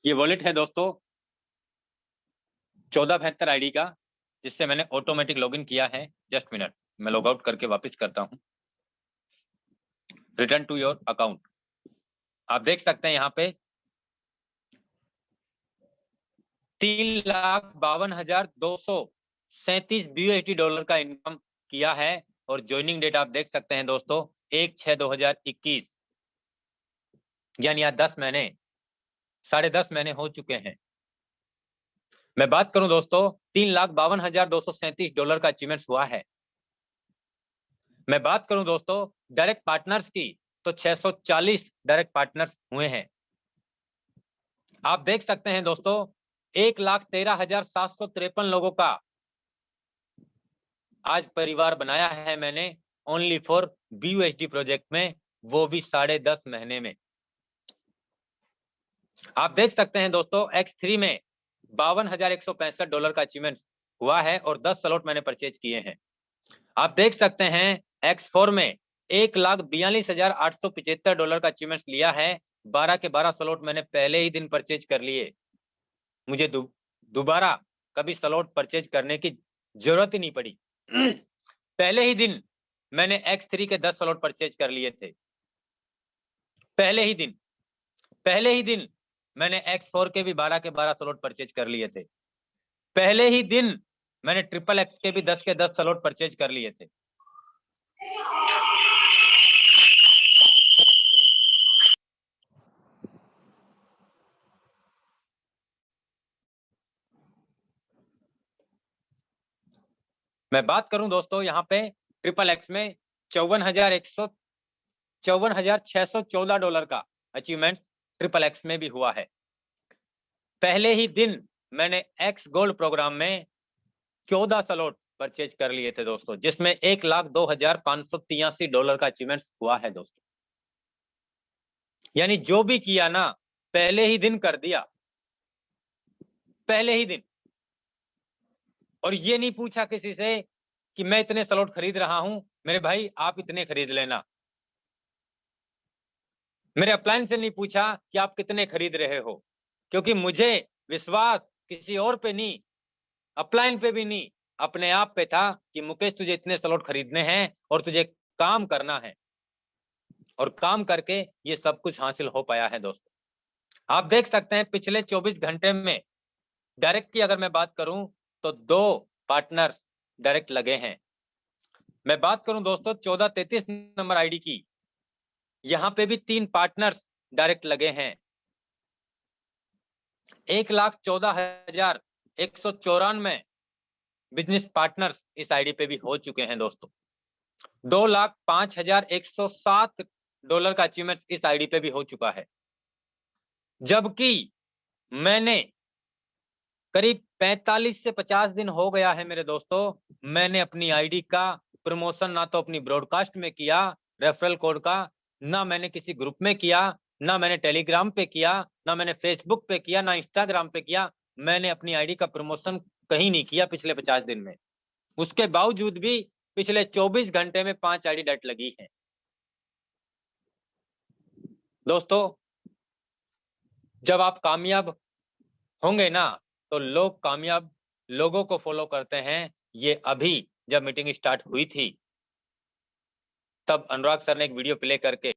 ये वॉलेट है दोस्तों 1472 आईडी का, जिससे मैंने ऑटोमेटिक लॉगिन किया है। जस्ट मिनट, मैं लॉग आउट करके वापस करता हूं। Return to your account. आप देख सकते हैं यहाँ पे 3,52,237 बीयूएसडी डॉलर का इनकम किया है, और ज्वाइनिंग डेट आप देख सकते हैं दोस्तों 1/6/2021, यानी आज 10 महीने, 10.5 महीने हो चुके हैं। मैं बात करूं दोस्तों 3,52,237 डॉलर का अचीवमेंट हुआ है। मैं बात करूं दोस्तों डायरेक्ट पार्टनर्स की, तो 640 डायरेक्ट पार्टनर्स हुए हैं। आप देख सकते हैं दोस्तों 1,13,753 लोगों का आज परिवार बनाया है मैंने ओनली फॉर बीयूएसडी प्रोजेक्ट में, वो भी 10.5 महीने में। आप देख सकते हैं दोस्तों, X3 में $52,165 का अचीवमेंट हुआ है और 10 स्लॉट मैंने परचेज किए हैं। आप देख सकते हैं X4 में $1,42,875 का अचीवमेंट लिया है। 12 के 12 स्लॉट मैंने पहले ही दिन परचेज कर लिए। मुझे दोबारा कभी स्लॉट परचेज करने की जरूरत ही नहीं पड़ी। पहले ही दिन मैंने X3 के 10 स्लॉट परचेज कर लिए थे। पहले ही दिन मैंने X4 के भी 12 के 12 स्लॉट परचेज कर लिए थे। पहले ही दिन मैंने XXX के भी 10 के 10 स्लॉट परचेज कर लिए थे। मैं बात करूं दोस्तों, यहाँ पे XXX में $54,614 का अचीवमेंट XXX में भी हुआ है। पहले ही दिन मैंने X गोल्ड प्रोग्राम में 14 स्लॉट परचेज कर लिए थे दोस्तों, जिसमें $1,02,583 का अचीवमेंट हुआ है दोस्तों। यानी जो भी किया ना, पहले ही दिन कर दिया, पहले ही दिन। और ये नहीं पूछा किसी से कि मैं इतने स्लॉट खरीद रहा हूं, मेरे भाई आप इतने खरीद लेना। मेरे अपलाइन से नहीं पूछा कि आप कितने खरीद रहे हो, क्योंकि मुझे विश्वास किसी और पे नहीं, अपलाइन पे भी नहीं, अपने आप पे था कि मुकेश तुझे इतने स्लॉट खरीदने हैं और तुझे काम करना है, और काम करके ये सब कुछ हासिल हो पाया है दोस्तों। आप देख सकते हैं पिछले 24 घंटे में डायरेक्ट की अगर मैं बात करूं तो 2 पार्टनर्स डायरेक्ट लगे हैं। मैं बात करूं दोस्तों 1433 नंबर आईडी की, यहां पे भी 3 पार्टनर्स डायरेक्ट लगे हैं। 1,14,194 बिजनेस पार्टनर्स इस आईडी पे भी हो चुके हैं दोस्तों। $2,05,107 का अचीवमेंट इस आईडी पे भी हो चुका है। जबकि मैंने करीब 45 से 50 दिन हो गया है मेरे दोस्तों, मैंने अपनी आईडी का प्रमोशन ना तो अपनी ब्रॉडकास्ट में किया रेफरल कोड का, ना मैंने किसी ग्रुप में किया, ना मैंने टेलीग्राम पे किया, ना मैंने फेसबुक पे किया, ना इंस्टाग्राम पे किया। मैंने अपनी आईडी का प्रमोशन कहीं नहीं किया पिछले 50 दिन में। उसके बावजूद भी पिछले 24 घंटे में 5 आईडी डेट लगी है दोस्तों। जब आप कामयाब होंगे ना, तो लोग कामयाब लोगों को फॉलो करते हैं। ये अभी जब मीटिंग स्टार्ट हुई थी, तब अनुराग सर ने एक वीडियो प्ले करके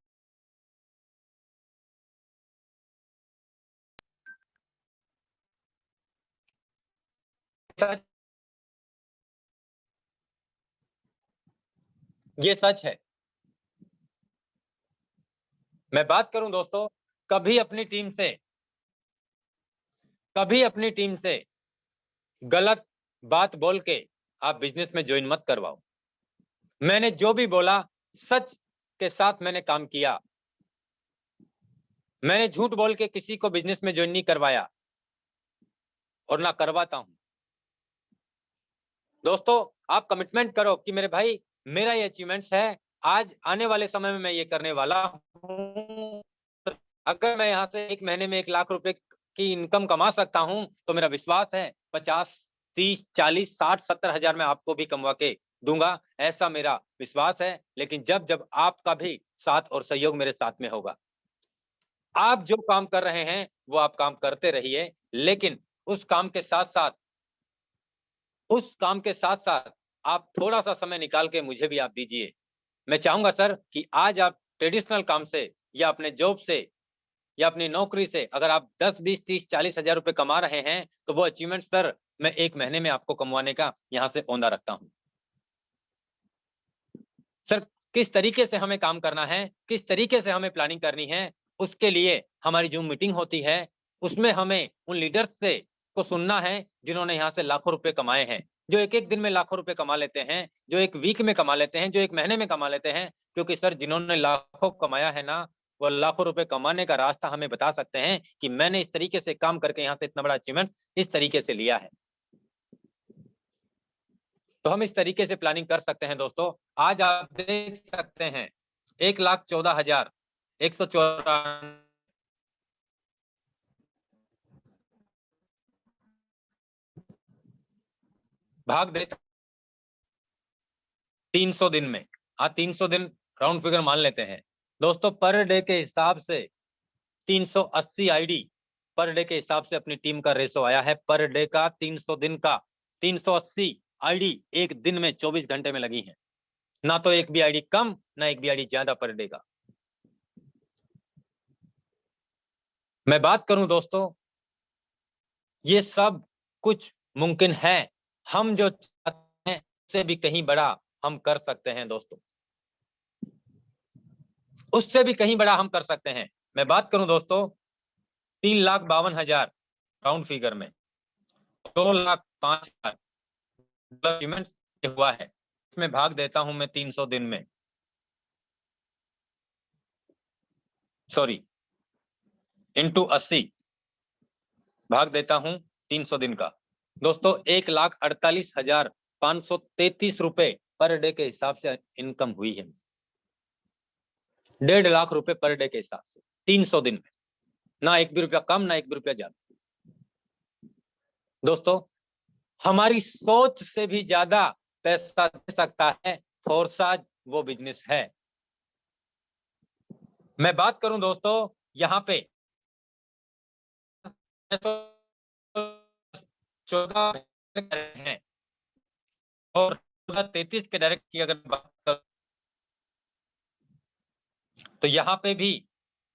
ये सच है। मैं बात करूं दोस्तों, कभी अपनी टीम से गलत बात बोल के आप बिजनेस में ज्वाइन मत करवाओ। मैंने जो भी बोला सच के साथ मैंने काम किया। मैंने झूठ बोल के किसी को बिजनेस में ज्वाइन नहीं करवाया और ना करवाता हूं। दोस्तों आप कमिटमेंट करो कि मेरे भाई मेरा ये अचीवमेंट्स है, आज आने वाले समय में मैं ये करने वाला हूं। अगर मैं यहाँ से 1 महीने में 1 लाख रुपए की इनकम कमा सकता हूं, तो मेरा विश्वास है 50, 30, 40, 60, 70 हजार मैं आपको भी कमवा के दूंगा, ऐसा मेरा विश्वास है। लेकिन जब जब आपका भी साथ और सहयोग मेरे साथ में होगा। आप जो काम कर रहे हैं वो आप काम करते रहिए, लेकिन उस काम के साथ आप थोड़ा सा समय निकाल के मुझे भी आप दीजिए। मैं चाहूंगा सर कि आज आप ट्रेडिशनल काम से या अपने जॉब से या अपनी नौकरी से अगर आप 10, 20, 30, 40 हजार रुपए कमा रहे हैं, तो वो अचीवमेंट सर मैं 1 महीने में आपको कमवाने का यहाँ से औंदा रखता हूँ। सर किस तरीके से हमें काम करना है, किस तरीके से हमें प्लानिंग करनी है, उसके लिए हमारी जो मीटिंग होती है उसमें हमें उन लीडर्स से को सुनना है जिन्होंने यहाँ से लाखों रुपए कमाए हैं, जो एक एक दिन में लाखों रुपए कमा लेते हैं, जो एक वीक में कमा लेते हैं, जो 1 महीने में कमा लेते हैं। क्योंकि सर जिन्होंने लाखों कमाया है ना, वो लाखों रुपए कमाने का रास्ता हमें बता सकते हैं कि मैंने इस तरीके से काम करके यहाँ से इतना बड़ा अचीवमेंट इस तरीके से लिया है। तो हम इस तरीके से प्लानिंग कर सकते हैं दोस्तों। आज आप देख सकते हैं 1,14,194 भाग देता 300 दिन में, हाँ 300 दिन राउंड फिगर मान लेते हैं दोस्तों। पर डे के हिसाब से 380 आईडी पर डे के हिसाब से अपनी टीम का रेशो आया है। पर डे का 300 दिन का 380 आईडी एक दिन में 24 घंटे में लगी है। ना तो एक भी आईडी कम, ना एक भी आईडी ज्यादा पर डे का। मैं बात करूं दोस्तों, ये सब कुछ मुमकिन है। हम जो चाहते हैं उससे भी कहीं बड़ा हम कर सकते हैं दोस्तों, उससे भी कहीं बड़ा हम कर सकते हैं। मैं बात करूं दोस्तों 3,52,000 राउंड फिगर में 2,05,000 हुआ है। इसमें भाग देता हूं मैं 300 दिन में, सॉरी इंटू 80 भाग देता हूं 300 दिन का दोस्तों। 1,48,533 रुपए पर डे के हिसाब से इनकम हुई है। 1.5 लाख रुपए पर डे के हिसाब से 300 दिन में, ना एक भी रुपया कम, ना एक भी रुपया ज्यादा। दोस्तों हमारी सोच से भी ज्यादा पैसा दे सकता है फोर्साज, वो बिजनेस है। मैं बात करूं दोस्तों यहां पे 14 हैं और 33 के डायरेक्ट की अगर बात करूं तो यहाँ पे भी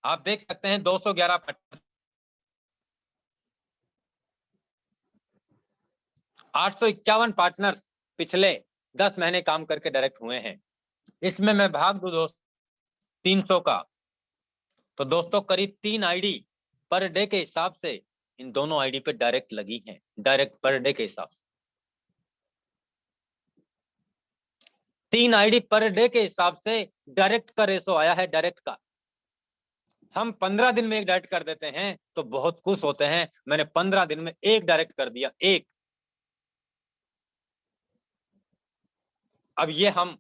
आप देख सकते हैं 211 पार्टनर्स, 851 पार्टनर्स पिछले 10 महीने काम करके डायरेक्ट हुए हैं। इसमें मैं भाग दूं दोस्त 300 का, तो दोस्तों करीब 3 आईडी पर डे के हिसाब से इन दोनों आईडी पे डायरेक्ट लगी हैं। डायरेक्ट पर डे के हिसाब से 3 आईडी पर डे के हिसाब से डायरेक्ट का रेशो आया है। डायरेक्ट का हम 15 दिन में एक डायरेक्ट कर देते हैं तो बहुत खुश होते हैं। मैंने 15 दिन में एक डायरेक्ट कर दिया, एक। अब ये हम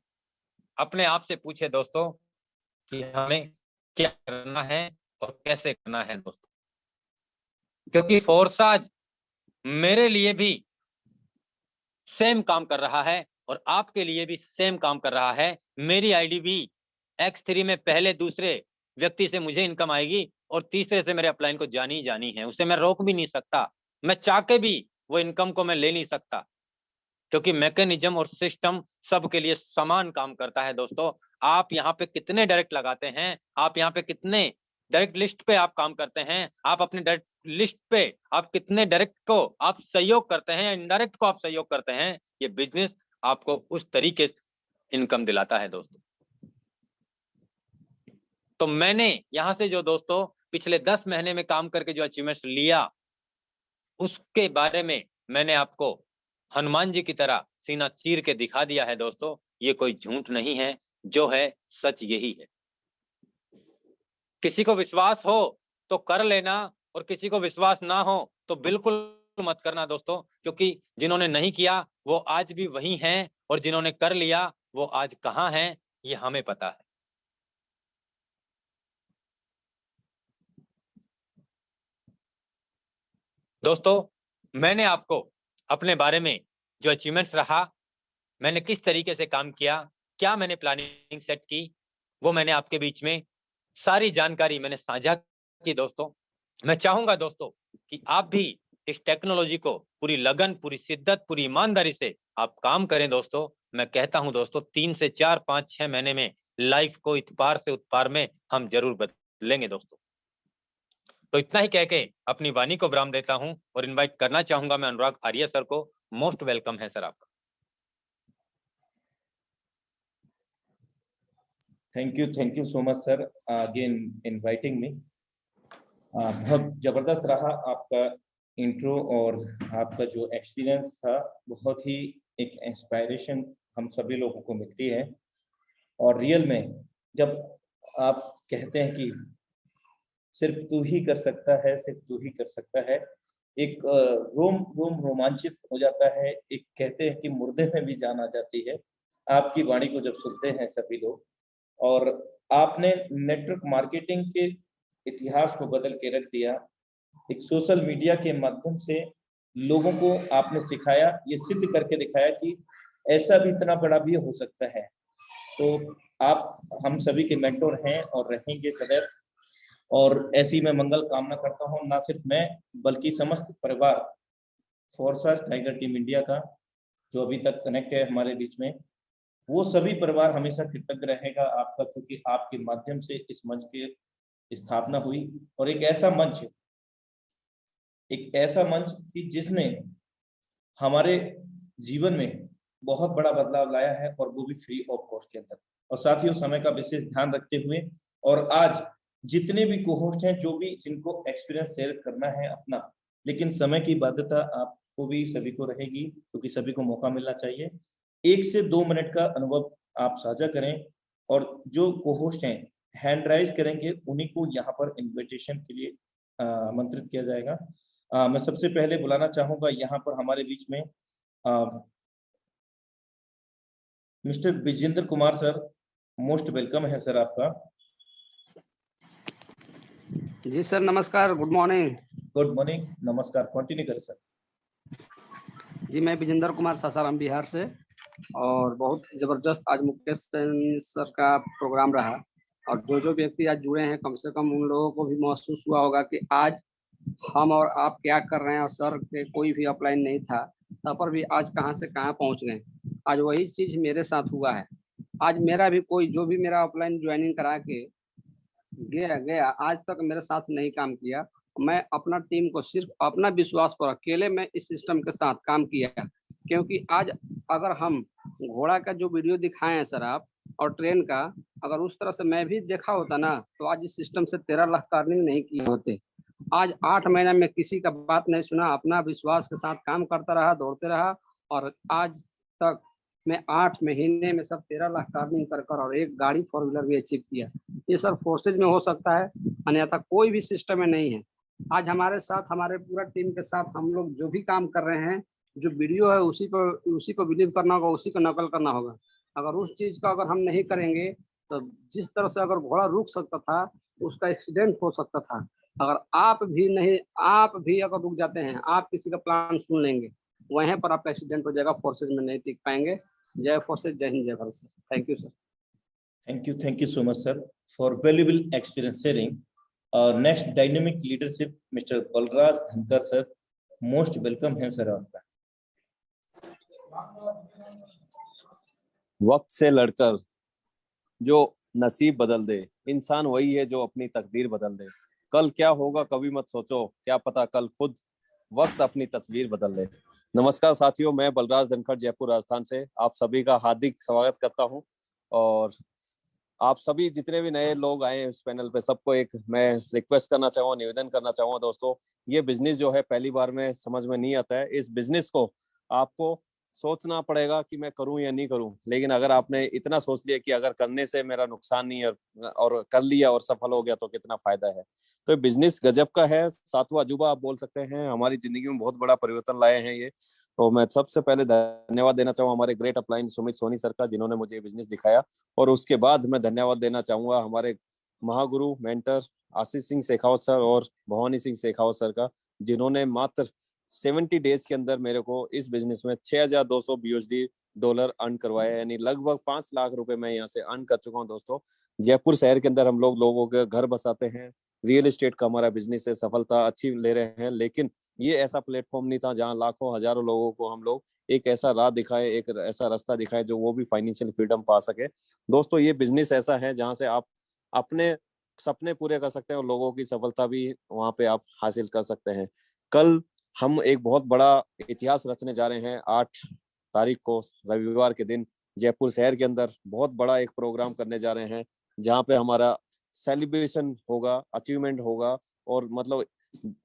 अपने आप से पूछे दोस्तों कि हमें क्या करना है और कैसे करना है दोस्तों, क्योंकि फोर्साज मेरे लिए भी सेम काम कर रहा है और आपके लिए भी सेम काम कर रहा है। मेरी आईडी भी X3 में पहले दूसरे व्यक्ति से मुझे इनकम आएगी और तीसरे से मेरे अपलाइन को जानी ही जानी है। उसे मैं रोक भी नहीं सकता, मैं चाह के भी वो इनकम को मैं ले नहीं सकता, क्योंकि मैकेनिज्म और सिस्टम सबके लिए समान काम करता है। दोस्तों आप यहाँ पे कितने डायरेक्ट लगाते हैं, आप यहाँ पे कितने डायरेक्ट लिस्ट पे आप काम करते हैं, आप अपने डायरेक्ट लिस्ट पे आप कितने डायरेक्ट को आप सहयोग करते हैं, इनडायरेक्ट को आप सहयोग करते हैं, ये बिजनेस आपको उस तरीके से इनकम दिलाता है दोस्तों। तो मैंने यहां से जो दोस्तों पिछले 10 महीने में काम करके जो अचीवमेंट्स लिया, उसके बारे में मैंने आपको हनुमान जी की तरह सीना चीर के दिखा दिया है दोस्तों। ये कोई झूठ नहीं है, जो है सच यही है। किसी को विश्वास हो तो कर लेना और किसी को विश्वास ना हो तो बिल्कुल मत करना दोस्तों, क्योंकि जिन्होंने नहीं किया वो आज भी वही हैं और जिन्होंने कर लिया वो आज कहां हैं ये हमें पता है। दोस्तों मैंने आपको अपने बारे में जो अचीवमेंट्स रहा, मैंने किस तरीके से काम किया, क्या मैंने प्लानिंग सेट की, वो मैंने आपके बीच में सारी जानकारी मैंने साझा की दोस्तों। मैं चाहूंगा दोस्तों कि आप भी इस टेक्नोलॉजी को पूरी लगन, पूरी शिद्दत, पूरी ईमानदारी से आप काम करें दोस्तों। मैं कहता हूं दोस्तों 3 से 4, 5, 6 महीने में लाइफ को इतपार से उत्पार में हम जरूर बदलेंगे दोस्तों। तो इतना ही कह के अपनी वाणी को विराम देता हूं और इनवाइट करना चाहूंगा मैं अनुराग आर्य सर को। मोस्ट वेलकम है सर आपका। Thank you so much sir again inviting me. बहुत जबरदस्त रहा आपका इंट्रो और आपका जो एक्सपीरियंस था, बहुत ही एक इंस्पायरेशन हम सभी लोगों को मिलती है। और रियल में जब आप कहते हैं कि सिर्फ तू ही कर सकता है, सिर्फ तू ही कर सकता है, एक रोम रोमांचित हो जाता है। एक कहते हैं कि मुर्दे में भी जान आ जाती है आपकी वाणी को जब सुनते हैं सभी लोग। और आपने नेटवर्क मार्केटिंग के इतिहास को बदल के रख दिया। एक सोशल मीडिया के माध्यम से लोगों को आपने सिखाया, ये सिद्ध करके दिखाया कि ऐसा भी इतना बड़ा भी हो सकता है। तो आप हम सभी के मेंटोर हैं और रहेंगे सदैव, और ऐसी मैं मंगल कामना करता हूँ, ना सिर्फ मैं बल्कि समस्त परिवार फोर्सास टाइगर टीम इंडिया का जो अभी तक कनेक्ट है हमारे बीच में, वो सभी परिवार हमेशा कृतज्ञ रहेगा आपका, क्योंकि आपके माध्यम से इस मंच की स्थापना हुई। और एक ऐसा मंच कि जिसने हमारे जीवन में बहुत बड़ा बदलाव लाया है, और वो भी फ्री ऑफ कॉस्ट के अंदर, और साथियों समय का विशेष ध्यान रखते हुए। और आज जितने भी कोहोस्ट हैं, जो भी जिनको एक्सपीरियंस शेयर करना है अपना, लेकिन समय की बाध्यता आपको भी सभी को रहेगी, क्योंकि सभी को मौका मिलना चाहिए। 1 से 2 मिनट का अनुभव आप साझा करें, और जो कोहोस्ट हैं हैंड राइज करेंगे, उन्हीं को यहाँ पर इन्विटेशन के लिए आमंत्रित किया जाएगा। मैं सबसे पहले बुलाना चाहूंगा यहाँ पर हमारे बीच में mister Vijendra Kumar sir. Most welcome है सर आपका। जी सर, नमस्कार, गुड मॉर्निंग। गुड मॉर्निंग, नमस्कार, कंटिन्यू करें सर। जी, मैं विजेंद्र कुमार, सासाराम बिहार से, और बहुत जबरदस्त आज मुकेश सर का प्रोग्राम रहा, और जो व्यक्ति आज जुड़े हैं, कम से कम उन लोगों को भी महसूस हुआ होगा कि आज हम और आप क्या कर रहे हैं, और सर के कोई भी अपलाइन नहीं था तब पर भी आज कहां से कहां पहुंच गए। आज वही चीज मेरे साथ हुआ है। आज मेरा भी कोई जो भी मेरा अपलाइन ज्वाइनिंग करा के गया आज तक मेरे साथ नहीं काम किया। मैं अपना टीम को सिर्फ अपना विश्वास पर अकेले मैं इस सिस्टम के साथ काम किया, क्योंकि आज अगर हम घोड़ा का जो वीडियो दिखाए हैं सर आप, और ट्रेन का, अगर उस तरह से मैं भी देखा होता ना, तो आज इस सिस्टम से 13 लाख का अर्निंग नहीं किए होते। आज 8 महीने में किसी का बात नहीं सुना, अपना विश्वास के साथ काम करता रहा, दौड़ते रहा, और आज तक मैं 8 महीने में सब 13 लाख का अर्निंग कर और एक गाड़ी 4 व्हीलर भी अचीव किया। ये सर फोर्सेज में हो सकता है, अन्यथा कोई भी सिस्टम में नहीं है। आज हमारे साथ, हमारे पूरा टीम के साथ हम लोग जो भी काम कर रहे हैं, जो वीडियो है उसी को बिलीव करना होगा, उसी को नकल करना होगा। अगर उस चीज का अगर हम नहीं करेंगे तो जिस तरह से अगर घोड़ा रुक सकता था, उसका एक्सीडेंट हो सकता था। अगर आप भी अगर रुक जाते हैं, आप किसी का प्लान सुन लेंगे, वहीं पर आपका एक्सीडेंट हो जाएगा, फोर्सेज में नहीं टिक पाएंगे। जय फोर्सेज, जय हिंद, जय Bharat sir. Thank you sir. Thank you so much sir for valuable experience sharing. Next dynamic leadership Mr. Balraj Dhankar sir, most welcome है सर आपका। वक्त से लड़कर जो नसीब बदल दे, इंसान वही है जो अपनी तकदीर बदल दे। कल क्या होगा कभी मत सोचो, क्या पता कल खुद वक्त अपनी तस्वीर बदल दे। नमस्कार साथियों, मैं बलराज धनखड़ जयपुर राजस्थान से आप सभी का हार्दिक स्वागत करता हूं। और आप सभी जितने भी नए लोग आए हैं इस पैनल पे, सबको एक मैं रिक्वेस्ट करना चाहूँगा, निवेदन करना चाहूँगा दोस्तों, ये बिजनेस जो है पहली बार में समझ में नहीं आता है। इस बिजनेस को आपको सोचना पड़ेगा कि मैं करूं या नहीं करूं, लेकिन अगर आपने इतना सोच लिया कि अगर करने से मेरा नुकसान नहीं है और कर लिया और सफल हो गया तो कितना फायदा है। तो बिजनेस गजब का है, सातवां अजूबा आप बोल सकते हैं, हमारी जिंदगी में बहुत बड़ा परिवर्तन लाए हैं ये। तो मैं सबसे पहले धन्यवाद देना चाहूँगा हमारे great upline Sumit Soni sir का, जिन्होंने मुझे बिजनेस दिखाया। और उसके बाद मैं धन्यवाद देना चाहूंगा हमारे महागुरु मेंटर आशीष सिंह शेखावत सर और भवानी सिंह शेखावत सर का, जिन्होंने मात्र 70 डेज के अंदर मेरे को इस बिजनेस में 6200 BUSD डॉलर अर्न करवाया, यानी लगभग 5 लाख रुपए मैं यहाँ से अर्न कर चुका हूँ दोस्तों। जयपुर शहर के अंदर हम लोगों के घर बसाते हैं, रियल एस्टेट का हमारा बिजनेस है, सफलता अच्छी ले रहे हैं, लेकिन ये ऐसा प्लेटफॉर्म नहीं था जहाँ लाखों हजारों लोगों को हम लोग एक ऐसा राह दिखाए, एक ऐसा रास्ता दिखाए जो वो भी फाइनेंशियल फ्रीडम पा सके। दोस्तों ये बिजनेस ऐसा है जहाँ से आप अपने सपने पूरे कर सकते हैं और लोगों की सफलता भी वहाँ पे आप हासिल कर सकते हैं। कल हम एक बहुत बड़ा इतिहास रचने जा रहे हैं। 8 तारीख को रविवार के दिन जयपुर शहर के अंदर बहुत बड़ा एक प्रोग्राम करने जा रहे हैं, जहाँ पे हमारा सेलिब्रेशन होगा, अचीवमेंट होगा, और मतलब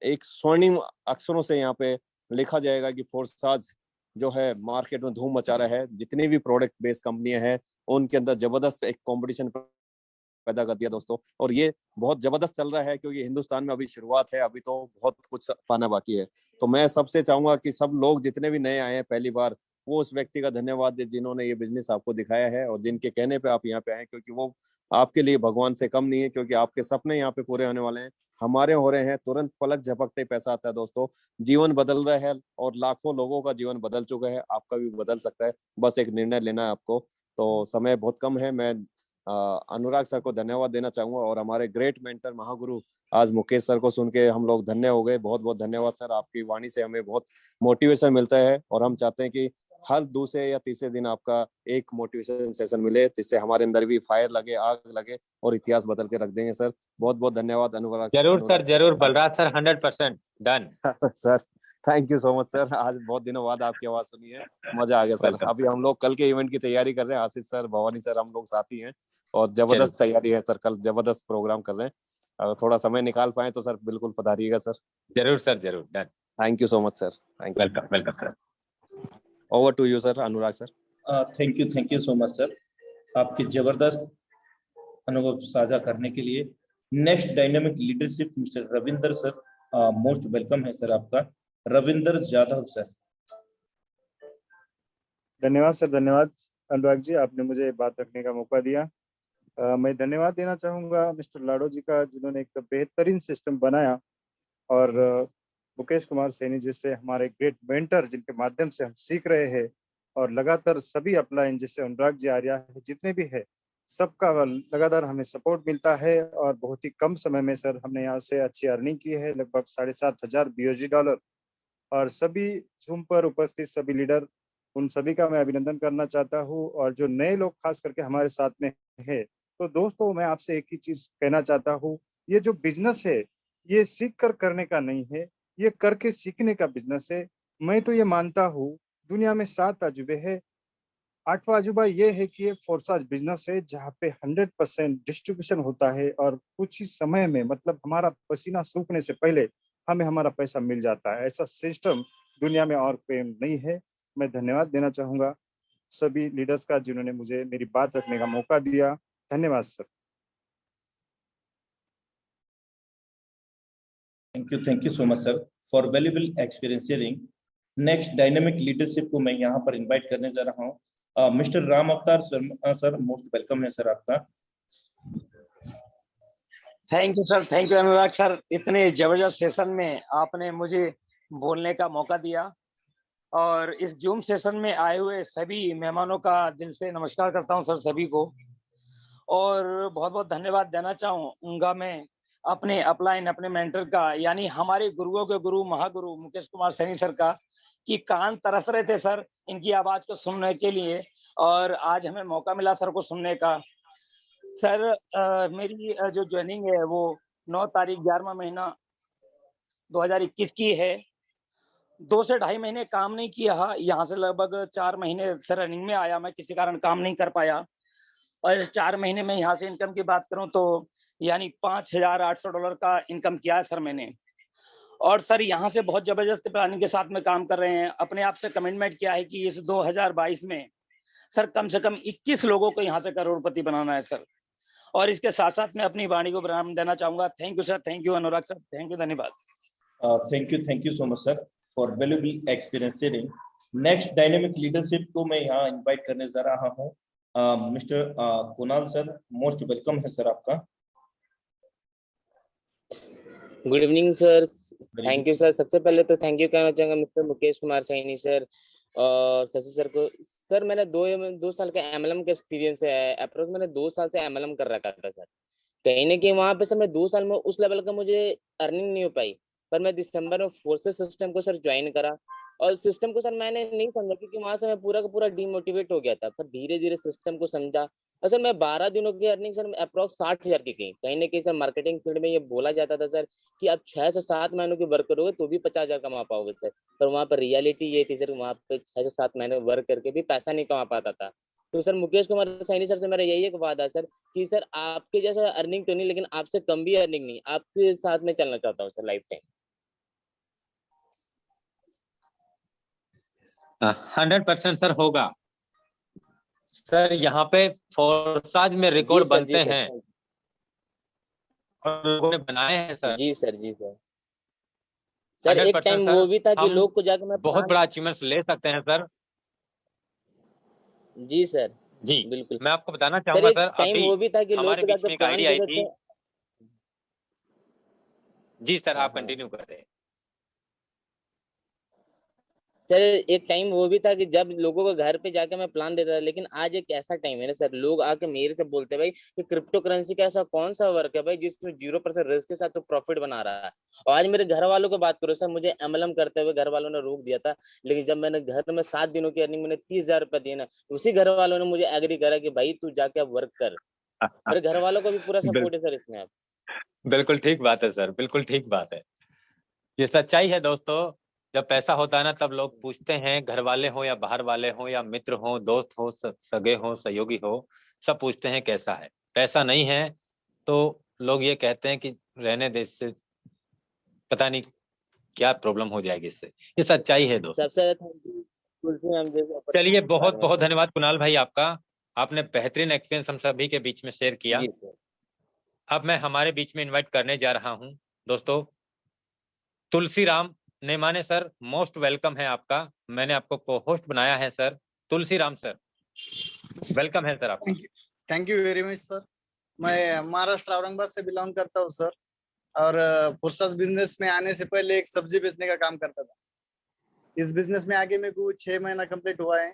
एक स्वर्णिम अक्षरों से यहाँ पे लिखा जाएगा कि फोर्साज जो है मार्केट में धूम मचा रहा है। जितनी भी प्रोडक्ट बेस्ड कंपनियां हैं उनके अंदर जबरदस्त एक कंपटीशन पैदा कर दिया दोस्तों, और ये बहुत जबरदस्त चल रहा है क्योंकि हिंदुस्तान में अभी शुरुआत है, अभी तो बहुत कुछ पाना बाकी है। तो मैं सबसे चाहूंगा कि सब लोग जितने भी नए आए हैं पहली बार, वो उस व्यक्ति का धन्यवाद दे जिन्होंने ये बिजनेस आपको दिखाया है और जिनके कहने पे आप यहाँ पे आए, क्योंकि वो आपके लिए भगवान से कम नहीं है, क्योंकि आपके सपने यहाँ पे पूरे होने वाले हैं, हमारे हो रहे हैं। तुरंत पलक झपकते ही पैसा आता है दोस्तों, जीवन बदल रहा है और लाखों लोगों का जीवन बदल चुका है, आपका भी बदल सकता है। बस एक निर्णय लेना है आपको। तो समय बहुत कम है। मैं अनुराग सर को धन्यवाद देना चाहूंगा, और हमारे ग्रेट मेंटर महागुरु आज मुकेश सर को सुन के हम लोग धन्य हो गए। बहुत बहुत धन्यवाद सर, आपकी वाणी से हमें बहुत मोटिवेशन मिलता है, और हम चाहते हैं कि हर दूसरे या तीसरे दिन आपका एक मोटिवेशन सेशन मिले, जिससे हमारे अंदर भी फायर लगे, आग लगे, और इतिहास बदल के रख देंगे सर। बहुत बहुत धन्यवाद अनुराग जरूर सर, अनुराग जरूर Balraj sir, 100% done. Sir thank you so much sir, आज बहुत दिनों बाद आपकी आवाज सुनी है, मजा आ गया सर। वेलकम। अभी हम लोग कल के इवेंट की तैयारी कर रहे हैं, आशीष सर, भवानी सर, हम लोग साथी हैं, और चलो जबरदस्त तैयारी है सर, कल जबरदस्त प्रोग्राम कर रहे हैं। अगर थोड़ा समय निकाल पाए तो सर बिल्कुल पधारिएगा सर। जरूर सर, जरूर done. Thank you so much sir, thank you. Welcome, welcome sir. Over to you sir, Anurag sir. Thank you so much sir, आपकी जबरदस्त अनुभव साझा करने के लिए। Next dynamic leadership mister Ravinder sir, most welcome है सर आपका। रविंदर जाधव सर। धन्यवाद सर, धन्यवाद अनुराग जी, आपने मुझे बात रखने का मौका दिया। मैं धन्यवाद देना चाहूँगा मिस्टर लाडो जी का, जिन्होंने एक बेहतरीन सिस्टम बनाया, और मुकेश कुमार सैनी जैसे हमारे ग्रेट मेंटर, जिनके माध्यम से हम सीख रहे हैं, और लगातार सभी अपलाइन जैसे अनुराग जी आर्या है, जितने भी है, सबका लगातार हमें सपोर्ट मिलता है, और बहुत ही कम समय में सर हमने यहाँ से अच्छी अर्निंग की है, लगभग $7,500 BOG। और सभी जूम पर उपस्थित सभी लीडर, उन सभी का मैं अभिनंदन करना चाहता हूँ, और जो नए लोग खास करके हमारे साथ में है, तो दोस्तों मैं आपसे एक ही चीज कहना चाहता हूँ, ये जो बिजनेस है ये सीख कर करने का नहीं है, ये करके सीखने का बिजनेस है। मैं तो ये मानता हूँ दुनिया में 7 अजूबे है, 8वां अजूबा ये है कि ये फोर्साज बिजनेस है, जहाँ पे 100% डिस्ट्रीब्यूशन होता है, और कुछ ही समय में, मतलब हमारा पसीना सूखने से पहले हमें हमारा पैसा मिल जाता है। ऐसा सिस्टम दुनिया में और कोई नहीं है। मैं धन्यवाद देना चाहूंगा सभी लीडर्स का, जिन्होंने मुझे मेरी बात रखने का मौका दिया। धन्यवाद sir. Thank you so much sir for valuable experience sharing. Next dynamic leadership को मैं यहाँ पर इनवाइट करने जा रहा हूँ। मिस्टर राम अवतार सर, मोस्ट वेलकम है सर आपका। Thank you sir, thank you Anurag sir, इतने जबरदस्त सेशन में आपने मुझे बोलने का मौका दिया, और इस जूम सेशन में आए हुए सभी मेहमानों का दिल से नमस्कार करता हूं सर सभी को, और बहुत बहुत धन्यवाद देना चाहूंगा मैं अपने अपलाइन, अपने मेंटर का, यानी हमारे गुरुओं के गुरु महागुरु मुकेश कुमार सैनी सर का, कि कान तरस रहे थे सर इनकी आवाज को सुनने के लिए, और आज हमें मौका मिला सर को सुनने का। सर मेरी जो ज्वाइनिंग है वो 9 तारीख 11वां महीना 2021 की है। 2 से ढाई महीने काम नहीं किया, यहाँ से लगभग 4 महीने सर रनिंग में आया, मैं किसी कारण काम नहीं कर पाया, और इस 4 महीने में यहाँ से इनकम की बात करूँ तो यानी $5,800 का इनकम किया है सर मैंने। और सर यहाँ से बहुत जबरदस्त प्लानिंग के साथ में काम कर रहे हैं, अपने आप से कमिटमेंट किया है कि इस 2022 में सर कम से कम 21 लोगों को यहाँ से करोड़पति बनाना है सर। और इसके साथ साथ मैं अपनी वाणी को विराम देना चाहूंगा। Thank you sir, thank you Anurag sir, thank you, धन्यवाद। Thank you so much sir for valuable experience sharing. Next dynamic leadership को मैं यहाँ इनवाइट करने जा रहा हूँ। Mister Kunal sir, most welcome है सर आपका। Good evening sir, thank you sir. सबसे पहले तो थैंक यू कहना चाहूंगा मिस्टर मुकेश कुमार सैनी सर और शशि सर को। सर मैंने 2 साल का एमएलएम का एक्सपीरियंस है, अप्रोक्स मैंने 2 साल से एमएलएम कर रखा था सर। कहीं ना कहीं वहां पे सर मैं 2 साल में उस लेवल का मुझे अर्निंग नहीं हो पाई, पर मैं दिसंबर में फोर्सेस सिस्टम को सर ज्वाइन करा, और सिस्टम को सर मैंने नहीं समझा क्योंकि वहां से मैं पूरा का पूरा डीमोटिवेट हो गया था। पर धीरे धीरे सिस्टम को समझा, और सर मैं 12 दिनों की अर्निंग सर अप्रोक्स 60,000 की गई। कहीं ना कहीं सर मार्केटिंग फील्ड में ये बोला जाता था सर कि आप 6 से 7 महीनों की वर्क करोगे तो भी 50,000 कमा पाओगे सर, पर वहाँ पर रियलिटी ये थी सर, वहाँ पे 6 से 7 महीने वर्क करके भी पैसा नहीं कमा पाता था। तो सर मुकेश कुमार सैनी सर से मेरा यही एक वादा सर कि सर आपके जैसा अर्निंग तो नहीं, लेकिन आपसे कम भी अर्निंग नहीं, आपके साथ में चलना चाहता हूँ सर लाइफ टाइम। 100% सर होगा सर। यहाँ पे फोर्साज में रिकॉर्ड बनते हैं और लोगों ने बनाए हैं सर। जी सर, जी सर। सर एक टाइम वो भी था कि लोग को जाकर मैं बहुत बड़ा अचीवमेंट ले सकते हैं सर। जी सर। जी बिल्कुल मैं आपको बताना सर। चाहूंगा एक सर, टाइम अभी वो भी था कि लोग हमारे बीच जाकर में एक प्लान आईडी आई देते थी। थे। जी सर, हाँ आप हाँ कंटिन्यू करें। सर, एक टाइम वो भी था कि जब लोगों को घर पे जाके मैं प्लान देता था, लेकिन आज एक ऐसा टाइम है ना सर, लोग आके मेरे से बोलते हैं भाई कि क्रिप्टो करेंसी का ऐसा कौन सा वर्क है भाई जिसमें 0% रिस्क के साथ तो प्रॉफिट बना रहा है। और आज मेरे घर वालों को बात करो सर, मुझे एमएलएम करते हुए घर वालों ने रोक दिया था, लेकिन जब मैंने घर में 7 दिनों की अर्निंग मैंने 30,000 रुपये दिए ना, उसी घर वालों ने मुझे एग्री करा कि भाई तू जाके अब वर्क कर। मेरे घर वालों को भी पूरा बिल, सपोर्ट है सर इसमें। अब बिल्कुल ठीक बात है सर, बिल्कुल ठीक बात है। ये सच्चाई है दोस्तों। जब पैसा होता है ना, तब लोग पूछते हैं, घर वाले हो या बाहर वाले हो या मित्र हो, दोस्त हो, सगे हो, सहयोगी हो, सब पूछते हैं कैसा है। पैसा नहीं है तो लोग ये कहते हैं कि रहने दे, इससे पता नहीं क्या प्रॉब्लम हो जाएगी इससे। ये सच्चाई है दोस्तों। सबसे ज्यादा थैंक यू तुलसी मैम जैसे चलिए, अपॉर्चुनिटी के बहुत बारे में बहुत सर। धन्यवाद कुणाल भाई आपका। आपने बेहतरीन एक्सपीरियंस हम सभी के बीच में शेयर किया। जी सर। अब मैं हमारे बीच में इनवाइट करने जा रहा हूं दोस्तों, तुलसीराम नेमाने सर। मोस्ट वेलकम है आपका, मैंने आपको को होस्ट बनाया है सर। तुलसीराम सर, वेलकम है सर आपका। Thank you very much sir. मैं महाराष्ट्र औरंगाबाद से बिलोंग करता हूँ सर, और फुर्सत बिजनेस में आने से पहले एक सब्जी बेचने का काम करता था। इस बिजनेस में आगे मेरे को 6 महीना कंप्लीट हुआ है,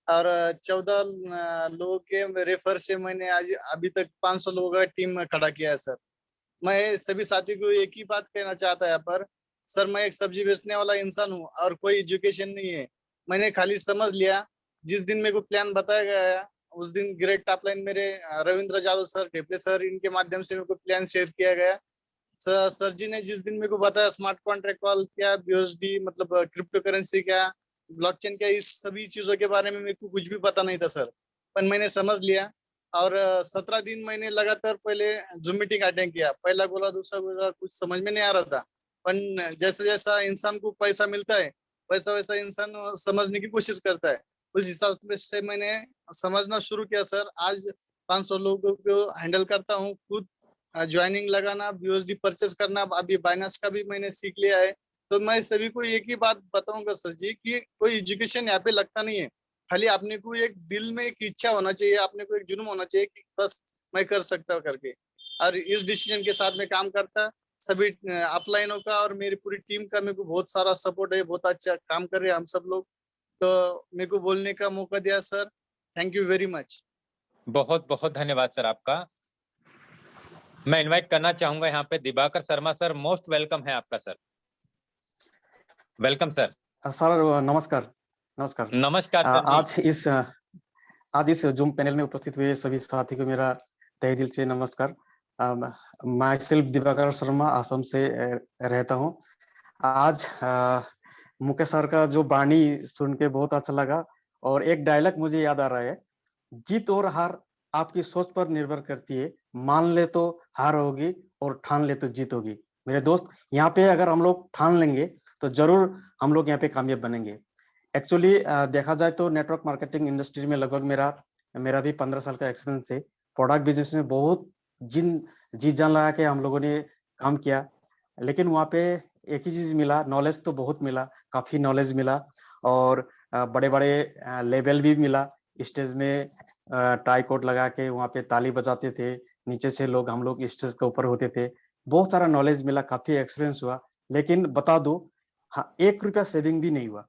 और 14 लोगों के रेफर से मैंने आज अभी तक 500 लोगों का टीम खड़ा किया है सर। मैं सभी साथी को एक ही बात कहना चाहता है यहाँ पर सर, मैं एक सब्जी बेचने वाला इंसान हूँ और कोई एजुकेशन नहीं है। मैंने खाली समझ लिया, जिस दिन मेरे को प्लान बताया गया उस दिन ग्रेट टॉप लाइन मेरे रविंद्र जादव सर, ढेपले सर, इनके माध्यम से मेरे को प्लान शेयर किया गया। सर जी ने जिस दिन मेरे को बताया स्मार्ट कॉन्ट्रैक्ट कॉल क्या, बीओएसडी मतलब क्रिप्टो करेंसी क्या, ब्लॉकचेन क्या, इस सभी चीजों के बारे में मेरे को कुछ भी पता नहीं था सर, पर मैंने समझ लिया। और 17 दिन मैंने लगातार पहले जूम मीटिंग अटेंड किया। पहला बोला दूसरा बोला, कुछ समझ में नहीं आ रहा था, पर जैसा जैसा इंसान को पैसा मिलता है वैसा वैसा इंसान समझने की कोशिश करता है। उस हिसाब से मैंने समझना शुरू किया सर। आज 500 लोगों को हैंडल करता हूँ खुद। ज्वाइनिंग लगाना, बीओएसडी परचेस करना, अभी बाइनेंस का भी मैंने सीख लिया है। तो मैं सभी को एक ही बात बताऊंगा सर जी कि कोई एजुकेशन यहाँ पे लगता नहीं है, खाली आपने को एक दिल में एक इच्छा होना चाहिए, आपने को एक जुनून होना चाहिए कि बस मैं कर सकता हूँ करके। और इस डिसीजन के साथ में काम करता सभी अपलाइनों का और मेरी पूरी टीम का मेरे को बहुत सारा सपोर्ट है, बहुत अच्छा काम कर रहे हैं हम सब लोग। तो मेरे को बोलने का मौका दिया sir, thank you very much. बहुत बहुत धन्यवाद सर आपका। मैं इनवाइट करना चाहूंगा यहाँ पे Diwakar Sharma sir. Most welcome है आपका सर, वेलकम सर। सर नमस्कार। नमस्कार नमस्कार सर जी। आज इस जूम पैनल में उपस्थित हुए सभी साथी को मेरा तहे दिल से नमस्कार। मैं सेल्फ दिवाकर शर्मा असम से रहता हूँ। आज मुकेश सर का जो वाणी सुन के बहुत अच्छा लगा, और एक डायलॉग मुझे याद आ रहा है, जीत और हार आपकी सोच पर निर्भर करती है, मान ले तो हार होगी और ठान ले तो जीत होगी। मेरे दोस्त, यहाँ पे अगर हम लोग ठान लेंगे तो जरूर हम लोग यहाँ पे कामयाब बनेंगे। एक्चुअली देखा जाए तो नेटवर्क मार्केटिंग इंडस्ट्री में लगभग मेरा भी 15 साल का एक्सपीरियंस है। प्रोडक्ट बिजनेस में बहुत जी जान लगा के हम लोगों ने काम किया, लेकिन वहाँ पे एक ही चीज मिला, नॉलेज तो बहुत मिला, काफी नॉलेज मिला, और बड़े बड़े लेवल भी मिला। स्टेज में टाई कोट लगा के वहाँ पे ताली बजाते थे, नीचे से लोग हम लोग स्टेज के ऊपर होते थे। बहुत सारा नॉलेज मिला, काफी एक्सपीरियंस हुआ। लेकिन बता दो, हाँ, 1 रुपया सेविंग भी नहीं हुआ।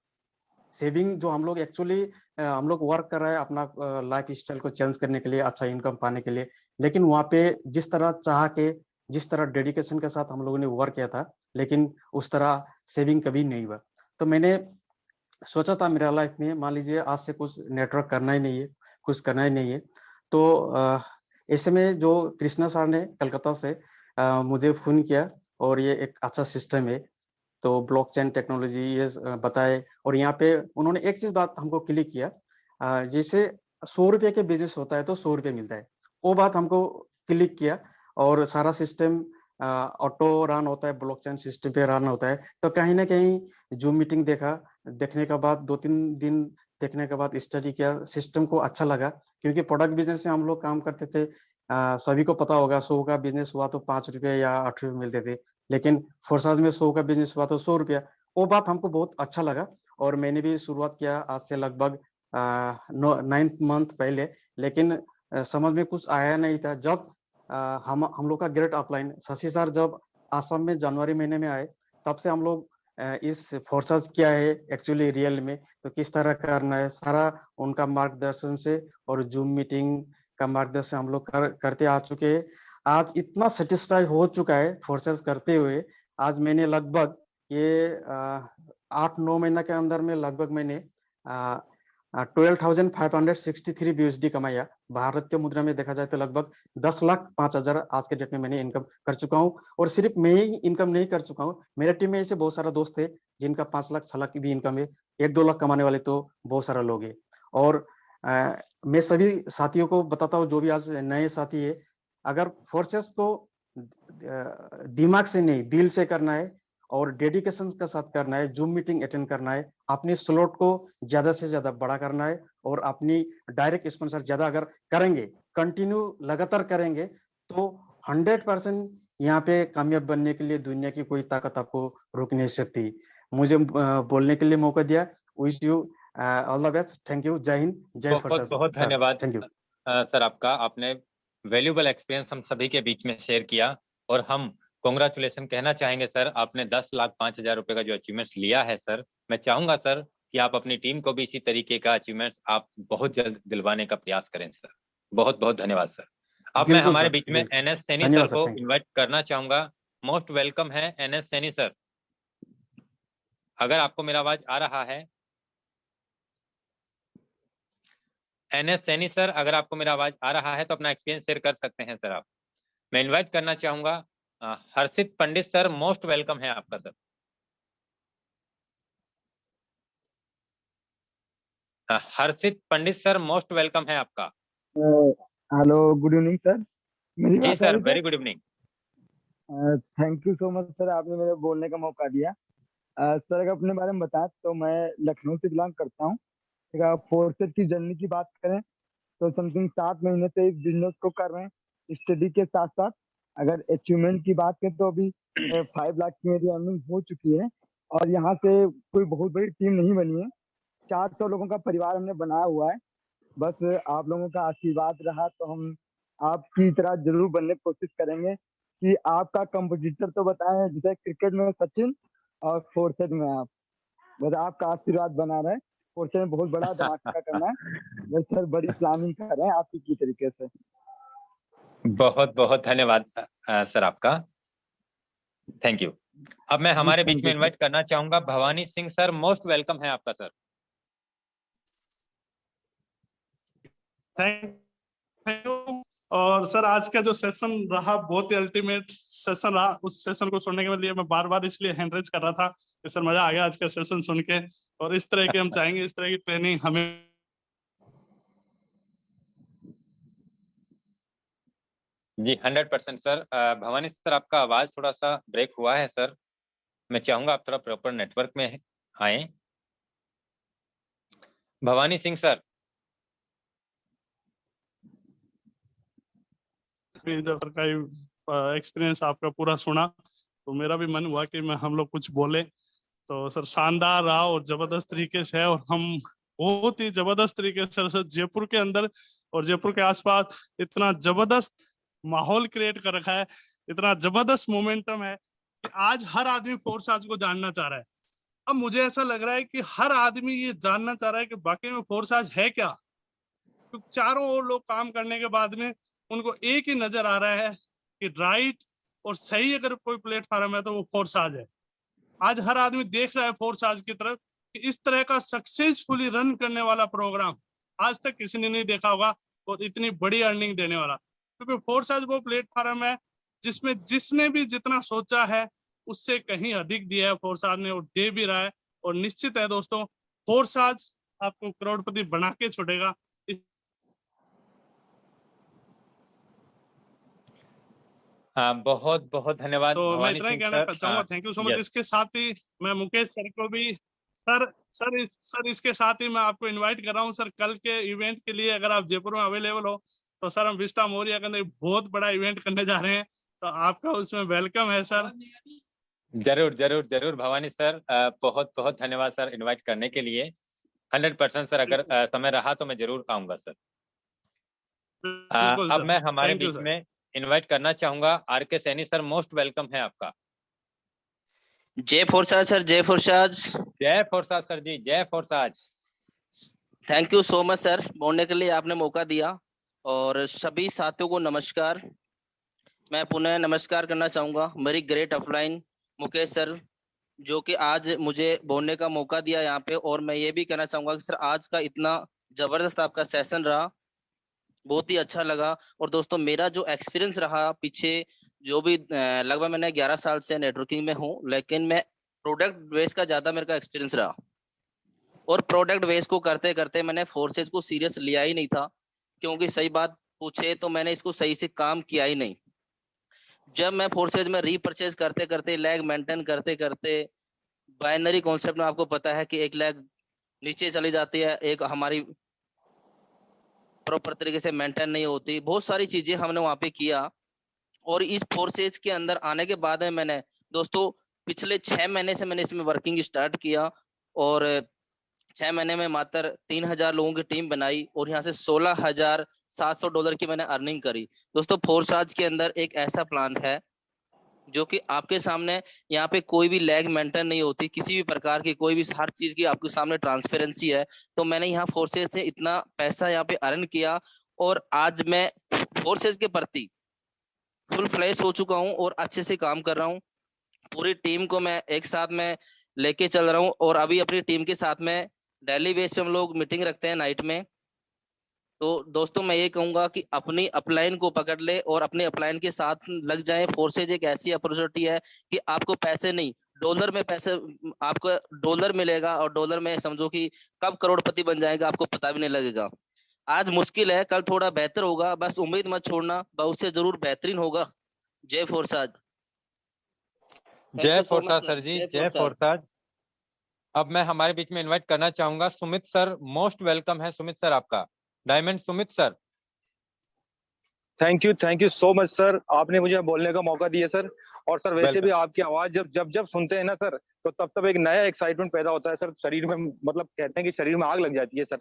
सेविंग जो हम लोग एक्चुअली हम लोग वर्क कर रहे हैं अपना लाइफ स्टाइल को चेंज करने के लिए, अच्छा इनकम पाने के लिए, लेकिन वहाँ पे जिस तरह चाह के, जिस तरह डेडिकेशन के साथ हम लोगों ने वर्क किया था, लेकिन उस तरह सेविंग कभी नहीं हुआ। तो मैंने सोचा था मेरा लाइफ में, मान लीजिए आज से कुछ नेटवर्क करना ही नहीं है, कुछ करना ही नहीं है, तो ऐसे में जो कृष्णा सर ने कलकत्ता से मुझे फोन किया, और ये एक अच्छा सिस्टम है, तो ब्लॉकचेन टेक्नोलॉजी ये बताए। और यहाँ पे उन्होंने एक चीज बात हमको क्लिक किया, जैसे 100 रुपये के बिजनेस होता है तो 100 रुपये मिलता है, वो बात हमको क्लिक किया। और सारा सिस्टम ऑटो रन होता है, ब्लॉकचेन सिस्टम पे रन होता है। तो कहीं ना कहीं जूम मीटिंग देखने के बाद 2-3 दिन देखने के बाद स्टडी किया, सिस्टम को अच्छा लगा, क्योंकि प्रोडक्ट बिजनेस में हम लोग काम करते थे। सभी को पता होगा, 100 का बिजनेस हुआ तो 5 रुपये या 8 रुपये मिलते थे, लेकिन फोर्साज में 100 का बिजनेस हुआ तो 100 रुपया। वो बात हमको बहुत अच्छा लगा, और मैंने भी शुरुआत किया आज से लगभग 9th मंथ पहले, लेकिन समझ में कुछ आया नहीं था। जब हम लोग का ग्रेट अपलाइन शशि सर जब आसाम में जनवरी महीने में आए, तब से हम लोग इस फोर्सेस क्या है एक्चुअली रियल में, तो किस तरह करना है, सारा उनका मार्गदर्शन से और जूम मीटिंग का मार्गदर्शन हम लोग करते आ चुके हैं। आज इतना सेटिस्फाई हो चुका है फोर्सेस करते हुए। आज मैंने लगभग ये 8-9 महीना के अंदर में लगभग मैंने 12,563 BUSD कमाया। भारत के मुद्रा में देखा जाए तो लगभग 10,05,000 आज के डेट में मैंने इनकम कर चुका हूँ। और सिर्फ मैं ही इनकम नहीं कर चुका हूँ, मेरे टीम में ऐसे बहुत सारे दोस्त थे जिनका 5 लाख 6 लाख की भी इनकम है। 1-2 लाख कमाने वाले तो बहुत सारे लोग हैं। और मैं सभी साथियों को बताता हूँ, जो भी आज नए साथी है, अगर फोर्सेस को दिमाग से नहीं दिल से करना है और डेडिकेशन के साथ करना है, जूम मीटिंग अटेंड करना है, अपनी स्लॉट को ज्यादा से ज्यादा बड़ा करना है और अपनी डायरेक्ट स्पॉन्सर ज्यादा अगर करेंगे, कंटिन्यू लगातार करेंगे, तो 100% यहाँ पे कामयाब बनने के लिए दुनिया की कोई ताकत आपको रोक नहीं सकती। मुझे बोलने के लिए मौका दिया। Wish you all the best. Thank you. जय हिंद, जय बहुत बहुत धन्यवाद थैंक यू सर आपका। आपने वैल्यूएबल एक्सपीरियंस हम सभी के बीच में शेयर किया और हम कांग्रेचुलेशन कहना चाहेंगे सर। आपने 10,05,000 रुपए का जो अचीवमेंट्स लिया है सर, मैं चाहूंगा सर कि आप अपनी टीम को भी इसी तरीके का अचीवमेंट्स आप बहुत जल्द दिलवाने का प्रयास करें सर। बहुत बहुत धन्यवाद सर। अब मैं हमारे बीच में NS सैनी सर को इन्वाइट करना चाहूंगा। मोस्ट वेलकम है NS सैनी सर। अगर आपको मेरा आवाज आ रहा है, NS सैनी सर, अगर आपको मेरा आवाज आ रहा है तो अपना एक्सपीरियंस शेयर कर सकते हैं सर आप। मैं इनवाइट करना चाहूंगा हर्षित पंडित सर। मोस्ट वेलकम है आपका सर। हर्षित पंडित सर, मोस्ट वेलकम है आपका। Hello, good evening sir. मेरी जी बात sir, very good evening. Thank you so much sir, आपने मेरे बोलने का मौका दिया। सर अगर अपने बारे में बताएं तो मैं लखनऊ से बिलोंग करता हूँ। अगर फोर्सेस की जर्नी की बात करें तो समथिंग 7 महीने से इस बिजनेस को कर रहे हैं स्टडी के साथ साथ। अगर अचीवमेंट की बात करें तो अभी 5 लाख की मेरी अर्निंग हो चुकी है और यहाँ से कोई बहुत बड़ी टीम नहीं बनी है। 400 लोगों का परिवार हमने बनाया हुआ है। बस आप लोगों का आशीर्वाद रहा तो हम आपकी तरह जरूर बनने की कोशिश करेंगे कि आपका कंपटीटर तो बताएं, जैसे क्रिकेट में सचिन और फोर्सेस में आप, बस आपका आशीर्वाद बना रहे। फोर्सेस में बहुत बड़ा धमाका करना है, बस सर बड़ी प्लानिंग कर रहे हैं आप की तरीके से। बहुत बहुत धन्यवाद सर आपका, थैंक यू। अब मैं हमारे बीच में इनवाइट करना चाहूंगा Bhavani Singh sir. Most welcome है आपका सर। Thank you. और सर आज का जो सेशन रहा बहुत ही अल्टीमेट सेशन रहा। उस सेशन को सुनने के लिए मैं बार बार इसलिए हैंड रेज कर रहा था कि सर मजा आ गया आज का सेशन सुन के। और इस तरह के हम चाहेंगे, इस तरह की ट्रेनिंग हमें। जी 100% सर। भवानी सर आपका आवाज थोड़ा सा ब्रेक हुआ है सर, मैं चाहूंगा आप थोड़ा प्रॉपर नेटवर्क में आए। भवानी सिंह सर। जब का एक्सपीरियंस आपका पूरा सुना तो मेरा भी मन हुआ कि मैं हम लोग कुछ बोले। तो सर शानदार रहा और जबरदस्त तरीके से है। और हम बहुत ही जबरदस्त तरीके से सर जयपुर के अंदर और जयपुर के आसपास इतना जबरदस्त माहौल क्रिएट कर रखा है, इतना जबरदस्त मोमेंटम है कि आज हर आदमी फोर्स को जानना चाह रहा है। अब मुझे ऐसा लग रहा है कि हर आदमी ये जानना चाह रहा है कि बाकी में फोर्स है क्या। तो चारों ओर लोग काम करने के बाद में उनको एक ही नजर आ रहा है कि राइट और सही अगर कोई प्लेटफॉर्म है तो वो फोर्स है। आज हर आदमी देख रहा है फोर्स की तरफ कि इस तरह का सक्सेसफुली रन करने वाला प्रोग्राम आज तक किसी ने नहीं देखा होगा और इतनी बड़ी अर्निंग देने वाला। क्योंकि फोर्स वो प्लेटफॉर्म है जिसमें जिसने भी जितना सोचा है उससे कहीं अधिक दिया है फोर्स ने, और दे भी रहा है। और निश्चित है दोस्तों, फोर्स आपको करोड़पति बना के छोड़ेगा। बहुत बहुत धन्यवाद। तो मैं इतना ही कहना चाहूंगा, थैंक यू सो मच। इसके साथ ही मैं मुकेश सर को भी सर इसके साथ ही मैं आपको इनवाइट कर रहा हूँ सर कल के इवेंट के लिए। अगर आप जयपुर में अवेलेबल हो तो सर हम विस्टा मोरिया के अंदर बहुत बड़ा इवेंट करने जा रहे हैं, तो आपका उसमें वेलकम है सर। जरूर जरूर जरूर भवानी सर, बहुत बहुत धन्यवाद सर इनवाइट करने के लिए। 100% सर, अगर समय रहा तो मैं जरूर आऊंगा सर। बिल्कुल अब सर, मैं हमारे थैंक यू बीच सर। में इनवाइट करना चाहूंगा आर के सैनी सर, मोस्ट वेलकम है आपका। जय फोर्साज सर, जय फोर्साज। जय फोर्साज सर जी, जय फोर्साज। Thank you so much sir, बोलने के लिए आपने मौका दिया। और सभी साथियों को नमस्कार। मैं पुनः नमस्कार करना चाहूंगा मेरी ग्रेट अपलाइन मुकेश सर, जो कि आज मुझे बोलने का मौका दिया यहाँ पे। और मैं ये भी कहना चाहूंगा कि सर आज का इतना जबरदस्त आपका सेशन रहा, बहुत ही अच्छा लगा। और दोस्तों मेरा जो एक्सपीरियंस रहा पीछे, जो भी लगभग मैंने 11 साल से नेटवर्किंग में हूँ, लेकिन मैं प्रोडक्ट बेस का ज्यादा मेरे का एक्सपीरियंस रहा। और प्रोडक्ट बेस को करते करते मैंने फोर्सेज को सीरियस लिया ही नहीं था, क्योंकि सही बात पूछे तो मैंने इसको सही से काम किया ही नहीं। जब मैं फोर्सेज में रीपरचेज करते करते, लैग मेंटेन करते करते, बाइनरी कॉन्सेप्ट में आपको पता है कि एक लैग नीचे चली जाती है, एक हमारी प्रॉपर तरीके से मेंटेन नहीं होती, बहुत सारी चीजें हमने वहां पे किया। और इस फोर्सेज के अंदर आने के बाद में मैंने दोस्तों पिछले 6 महीने से मैंने इसमें वर्किंग स्टार्ट किया। और 6 महीने में मात्र 3000 लोगों की टीम बनाई और यहाँ से $16,700 की मैंने अर्निंग करी। दोस्तों फोर्साज के अंदर एक ऐसा प्लान है जो कि आपके सामने, यहाँ पे कोई भी लैग मेंटेन नहीं होती किसी भी प्रकार की, कोई भी हर चीज की आपके सामने ट्रांसपेरेंसी है। तो मैंने यहाँ फोर्सेज से इतना पैसा यहाँ पे अर्न किया और आज मैं फोर्सेज के प्रति फुल फ्लैश हो चुका हूँ और अच्छे से काम कर रहा हूँ। पूरी टीम को मैं एक साथ में लेके चल रहा हूँ और अभी अपनी टीम के साथ में डेली बेस पे हम लोग मीटिंग रखते हैं नाइट में। तो दोस्तों मैं ये कहूंगा कि अपनी अपलाइन को पकड़ ले और अपने अपलाइन के साथ लग जाए। फोर्सेज एक ऐसी अपॉर्चुनिटी है कि आपको पैसे नहीं, डॉलर में पैसे आपको डॉलर मिलेगा और डॉलर में समझो कि कब करोड़पति बन जाएगा आपको पता भी नहीं लगेगा। आज मुश्किल है, कल थोड़ा बेहतर होगा, बस उम्मीद मत छोड़ना, बहुत से जरूर बेहतरीन होगा। जय फोर्साज। जय फोर्साज सर जी, जय फोर्साज। अब मैं हमारे बीच में इनवाइट करना चाहूंगा सुमित सर, मोस्ट वेलकम है सुमित सर आपका। Diamond Sumit sir. Thank you so much sir, आपने मुझे बोलने का मौका दिया सर। और सर वैसे भी आपकी आवाज जब सुनते हैं ना सर, तो तब एक नया एक्साइटमेंट पैदा होता है सर शरीर में, मतलब कहते हैं कि शरीर में आग लग जाती है सर,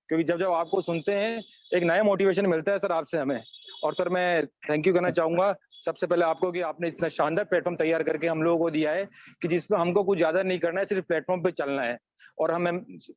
क्योंकि जब आपको सुनते हैं एक नया मोटिवेशन मिलता है सर आपसे हमें। और सर मैं थैंक यू करना चाहूंगा सबसे पहले आपको कि आपने इतना शानदार प्लेटफॉर्म तैयार करके हम लोगों को दिया है कि जिसमें हमको कुछ ज्यादा नहीं करना है, सिर्फ प्लेटफॉर्म पे चलना है। और मैं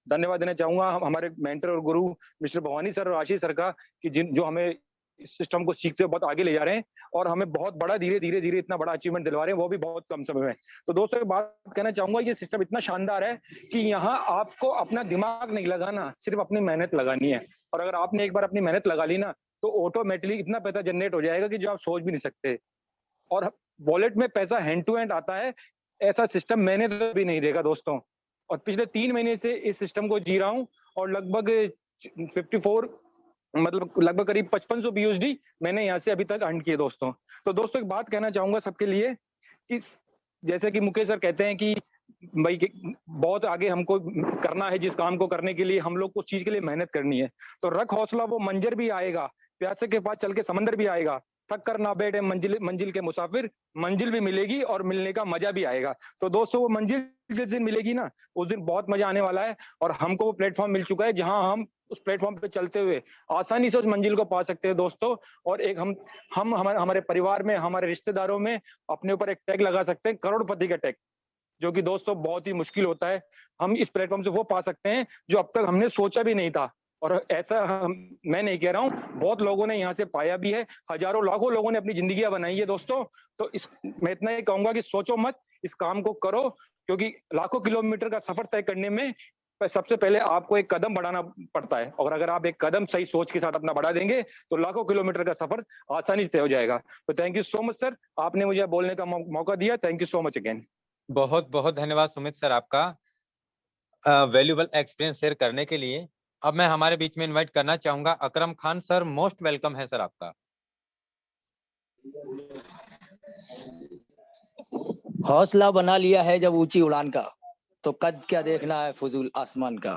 धन्यवाद देना चाहूंगा हमारे मेंटर और गुरु मिस्टर भवानी सर और आशीष सर का, कि जो हमें इस सिस्टम को सीखते हुए बहुत आगे ले जा रहे हैं और हमें बहुत बड़ा धीरे धीरे इतना बड़ा अचीवमेंट दिलवा रहे हैं, वो भी बहुत कम समय में। तो दोस्तों एक बात कहना चाहूंगा, ये सिस्टम इतना शानदार है कि यहाँ आपको अपना दिमाग नहीं लगाना, सिर्फ अपनी मेहनत लगानी है। और अगर आपने एक बार अपनी मेहनत लगा ली ना, तो ऑटोमेटिकली इतना पैसा जनरेट हो जाएगा कि जो आप सोच भी नहीं सकते। और वॉलेट में पैसा हैंड टू हैंड आता है, ऐसा सिस्टम मैंने तो भी नहीं देखा दोस्तों। और पिछले 3 महीने से इस सिस्टम को जी रहा हूँ और लगभग 54 मतलब लगभग करीब 5500 BUSD मैंने यहाँ से अभी तक अर्न किए दोस्तों। तो दोस्तों एक बात कहना चाहूंगा सबके लिए कि जैसे कि मुकेश सर कहते हैं कि भाई बहुत आगे हमको करना है, जिस काम को करने के लिए हम लोग को चीज के लिए मेहनत करनी है, तो रख हौसला, वो मंजर भी आएगा, प्यासे के पास चल के समंदर भी आएगा, थक कर ना बैठे मंजिल के मुसाफिर, मंजिल भी मिलेगी और मिलने का मजा भी आएगा। तो दोस्तों वो मंजिल जिस दिन मिलेगी ना, उस दिन बहुत मजा आने वाला है। और हमको वो प्लेटफॉर्म मिल चुका है जहां हम उस प्लेटफॉर्म पे चलते हुए आसानी से उस मंजिल को पा सकते हैं दोस्तों। और एक हम हमारे परिवार में, हमारे रिश्तेदारों में अपने ऊपर एक टैग लगा सकते हैं, करोड़पति का टैग, जो कि दोस्तों बहुत ही मुश्किल होता है। हम इस प्लेटफॉर्म से वो पा सकते हैं जो अब तक हमने सोचा भी नहीं था। और ऐसा मैं नहीं कह रहा हूँ, बहुत लोगों ने यहाँ से पाया भी है, हजारों लाखों लोगों ने अपनी जिंदगियां बनाई है दोस्तों। तो मैं इतना ही कहूंगा कि सोचो मत, इस काम को करो, क्योंकि लाखों किलोमीटर का सफर तय करने में सबसे पहले आपको एक कदम बढ़ाना पड़ता है। और अगर आप एक कदम सही सोच के साथ अपना बढ़ा देंगे तो लाखों किलोमीटर का सफर आसानी से हो जाएगा। तो thank you so much sir, आपने मुझे बोलने का मौका दिया। Thank you so much again. बहुत बहुत धन्यवाद सुमित सर आपका वैल्यूएबल एक्सपीरियंस शेयर करने के लिए। अब मैं हमारे बीच में इनवाइट करना चाहूंगा Akram Khan sir, most welcome है सर आपका। हौसला बना लिया है जब ऊंची उड़ान का, तो कद क्या देखना है फजूल आसमान का।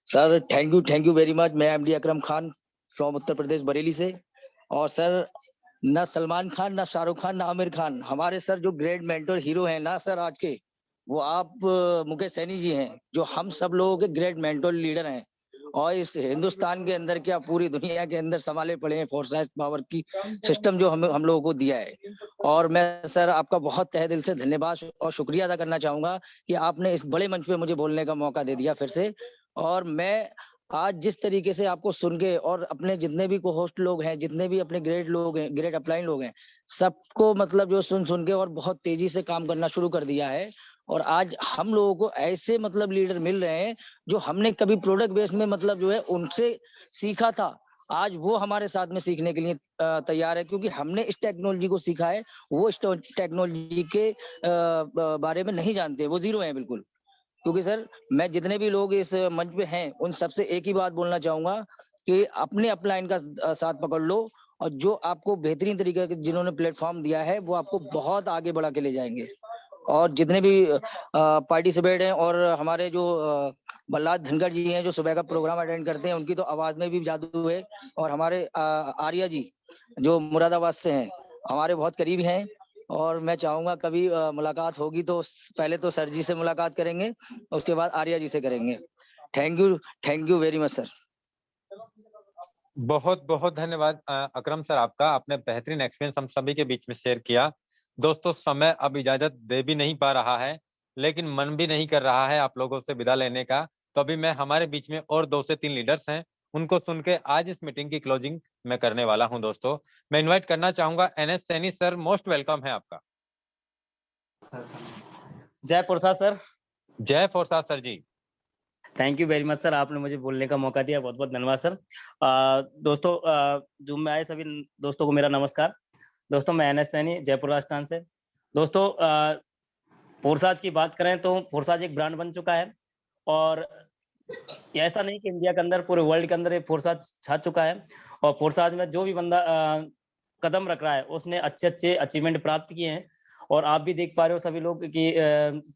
Sir thank you very much. मैं एमडी अकरम खान फ्रॉम उत्तर प्रदेश बरेली से। और सर ना सलमान खान, ना शाहरुख खान, ना आमिर खान, हमारे सर जो ग्रेट मेंटर हीरो हैं ना सर आज के, वो आप मुकेश सैनी जी हैं, जो हम सब लोगों के ग्रेट मेंटोर लीडर हैं और इस हिंदुस्तान के अंदर क्या पूरी दुनिया के अंदर संभाले पड़े हैं फोर्साइज पावर की सिस्टम जो हम लोगों को दिया है। और मैं सर आपका बहुत तहे दिल से धन्यवाद और शुक्रिया अदा करना चाहूंगा कि आपने इस बड़े मंच पे मुझे बोलने का मौका दे दिया फिर से। और मैं आज जिस तरीके से आपको सुन के और अपने जितने भी को होस्ट लोग हैं, जितने भी अपने ग्रेट लोग हैं, ग्रेट अपलाइन लोग हैं, सबको मतलब जो सुन के और बहुत तेजी से काम करना शुरू कर दिया है। और आज हम लोगों को ऐसे मतलब लीडर मिल रहे हैं जो हमने कभी प्रोडक्ट बेस में मतलब जो है उनसे सीखा था, आज वो हमारे साथ में सीखने के लिए तैयार है, क्योंकि हमने इस टेक्नोलॉजी को सीखा है, वो इस टेक्नोलॉजी के बारे में नहीं जानते, वो जीरो है बिल्कुल। क्योंकि सर मैं जितने भी लोग इस मंच पे हैं उन सबसे एक ही बात बोलना चाहूंगा कि अपने अपलाइन का साथ पकड़ लो और जो आपको बेहतरीन तरीके से जिन्होंने प्लेटफॉर्म दिया है वो आपको बहुत आगे बढ़ा के ले जाएंगे। और जितने भी पार्टिसिपेट हैं और हमारे जो बल्लाद धनखड़ जी हैं जो सुबह का प्रोग्राम अटेंड करते हैं, उनकी तो आवाज में भी जादू है। और हमारे आर्या जी जो मुरादाबाद से हैं, हमारे बहुत करीब हैं। और मैं चाहूंगा कभी मुलाकात होगी तो पहले तो सर जी से मुलाकात करेंगे, उसके बाद आर्या जी से करेंगे। Thank you very much sir. बहुत बहुत धन्यवाद अकरम सर आपका, आपने बेहतरीन एक्सपीरियंस हम सभी के बीच में शेयर किया। दोस्तों समय अब इजाजत दे भी नहीं पा रहा है, लेकिन मन भी नहीं कर रहा है आप लोगों से विदा लेने का। तो अभी मैं हमारे बीच में और 2 से 3 लीडर्स हैं, उनको सुन के आज इस मीटिंग की क्लोजिंग मैं करने वाला हूं। दोस्तों मैं इनवाइट करना चाहूंगा NS Saini sir, most welcome है आपका। जय पुरसाद सर। जय पुरसाद sir ji. Thank you very much sir, आपने मुझे बोलने का मौका दिया, बहुत बहुत धन्यवाद सर। दोस्तों जूम में आए सभी दोस्तों को मेरा नमस्कार। दोस्तों मैं NS सैनी जयपुर राजस्थान से। दोस्तों फोर्साज की बात करें तो फोर्साज एक ब्रांड बन चुका है और ऐसा नहीं कि इंडिया के अंदर पूरे वर्ल्ड के अंदर ये फोर्साज छा चुका है। और फोर्साज में जो भी बंदा कदम रख रहा है उसने अच्छे अच्छे अचीवमेंट प्राप्त किए हैं। और आप भी देख पा रहे हो सभी लोग कि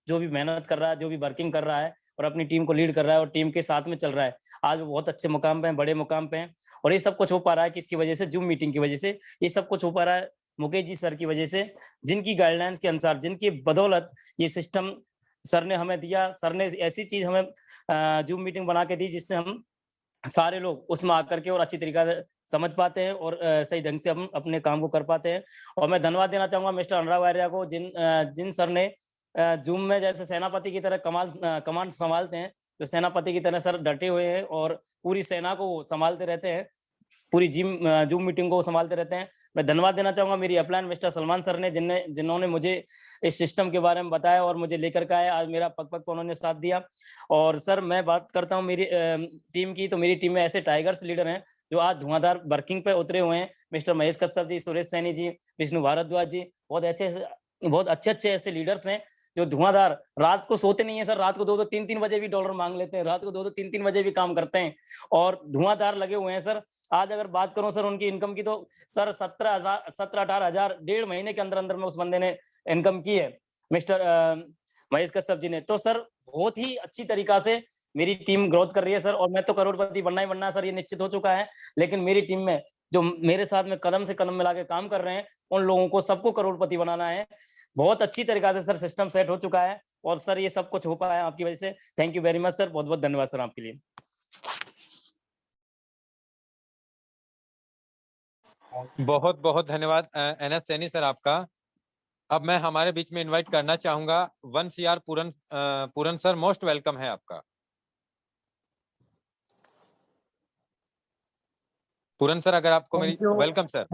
जो भी मेहनत कर रहा है, जो भी वर्किंग कर रहा है और अपनी टीम को लीड कर रहा है और टीम के साथ में चल रहा है, आज वो बहुत अच्छे मुकाम पे हैं, बड़े मुकाम पे हैं। और ये सब कुछ हो पा रहा है किसकी वजह से? जूम मीटिंग की वजह से। ये सब कुछ हो पा रहा है मुकेश जी सर की वजह से, जिनकी गाइडलाइंस के अनुसार, जिनकी बदौलत ये सिस्टम सर ने हमें दिया। सर ने ऐसी चीज हमें जूम मीटिंग बना के दी जिससे हम सारे लोग उसमें आकर के और अच्छी तरीका से समझ पाते हैं और सही ढंग से हम अपने काम को कर पाते हैं। और मैं धन्यवाद देना चाहूंगा मिस्टर अनुराग आर्या को, जिन सर ने जूम में जैसे सेनापति की तरह कमांड संभालते हैं, तो सेनापति की तरह सर डटे हुए हैं और पूरी सेना को संभालते रहते हैं, पूरी जूम मीटिंग को संभालते रहते हैं। मैं धन्यवाद देना चाहूंगा मेरी अपलाइन मिस्टर सलमान सर ने, जिन्होंने मुझे इस सिस्टम के बारे में बताया और मुझे लेकर के आया। आज मेरा पग पग पर उन्होंने साथ दिया। और सर मैं बात करता हूँ मेरी टीम की, तो मेरी टीम में ऐसे टाइगर्स लीडर हैं जो आज धुआंधार वर्किंग पे उतरे हुए हैं। मिस्टर महेश कश्यप जी, सुरेश सैनी जी, विष्णु भारद्वाज जी, बहुत अच्छे ऐसे लीडर्स हैं जो धुआंधार, रात को सोते नहीं है सर, रात को 2-2 3-3 बजे भी डॉलर मांग लेते हैं, रात को 2-2 3-3 बजे भी काम करते हैं और धुआंधार लगे हुए हैं सर। आज अगर बात करूं सर उनकी इनकम की, तो सर 17-18 हजार 1.5 महीने के अंदर अंदर में उस बंदे ने इनकम की है, मिस्टर महेश कश्यप जी ने। तो सर बहुत ही अच्छी तरीका से मेरी टीम ग्रोथ कर रही है सर। और मैं तो करोड़पति बनना ही बनना है सर, ये निश्चित हो चुका है। लेकिन मेरी टीम में जो मेरे साथ में कदम से कदम मिला के काम कर रहे हैं, उन लोगों को सबको करोड़पति बनाना है। बहुत अच्छी तरीका से सर सिस्टम सेट हो चुका है और सर ये सब कुछ हो पाया है आपकी वजह से। Thank you very much sir, बहुत बहुत धन्यवाद सर आपके लिए। बहुत बहुत धन्यवाद NS सैनी सर आपका। अब मैं हमारे बीच में इनवाइट करना चाहूंगा 1 CR पूरन सर, मोस्ट वेलकम है आपका। पूरन सर अगर आपको मेरी welcome sir.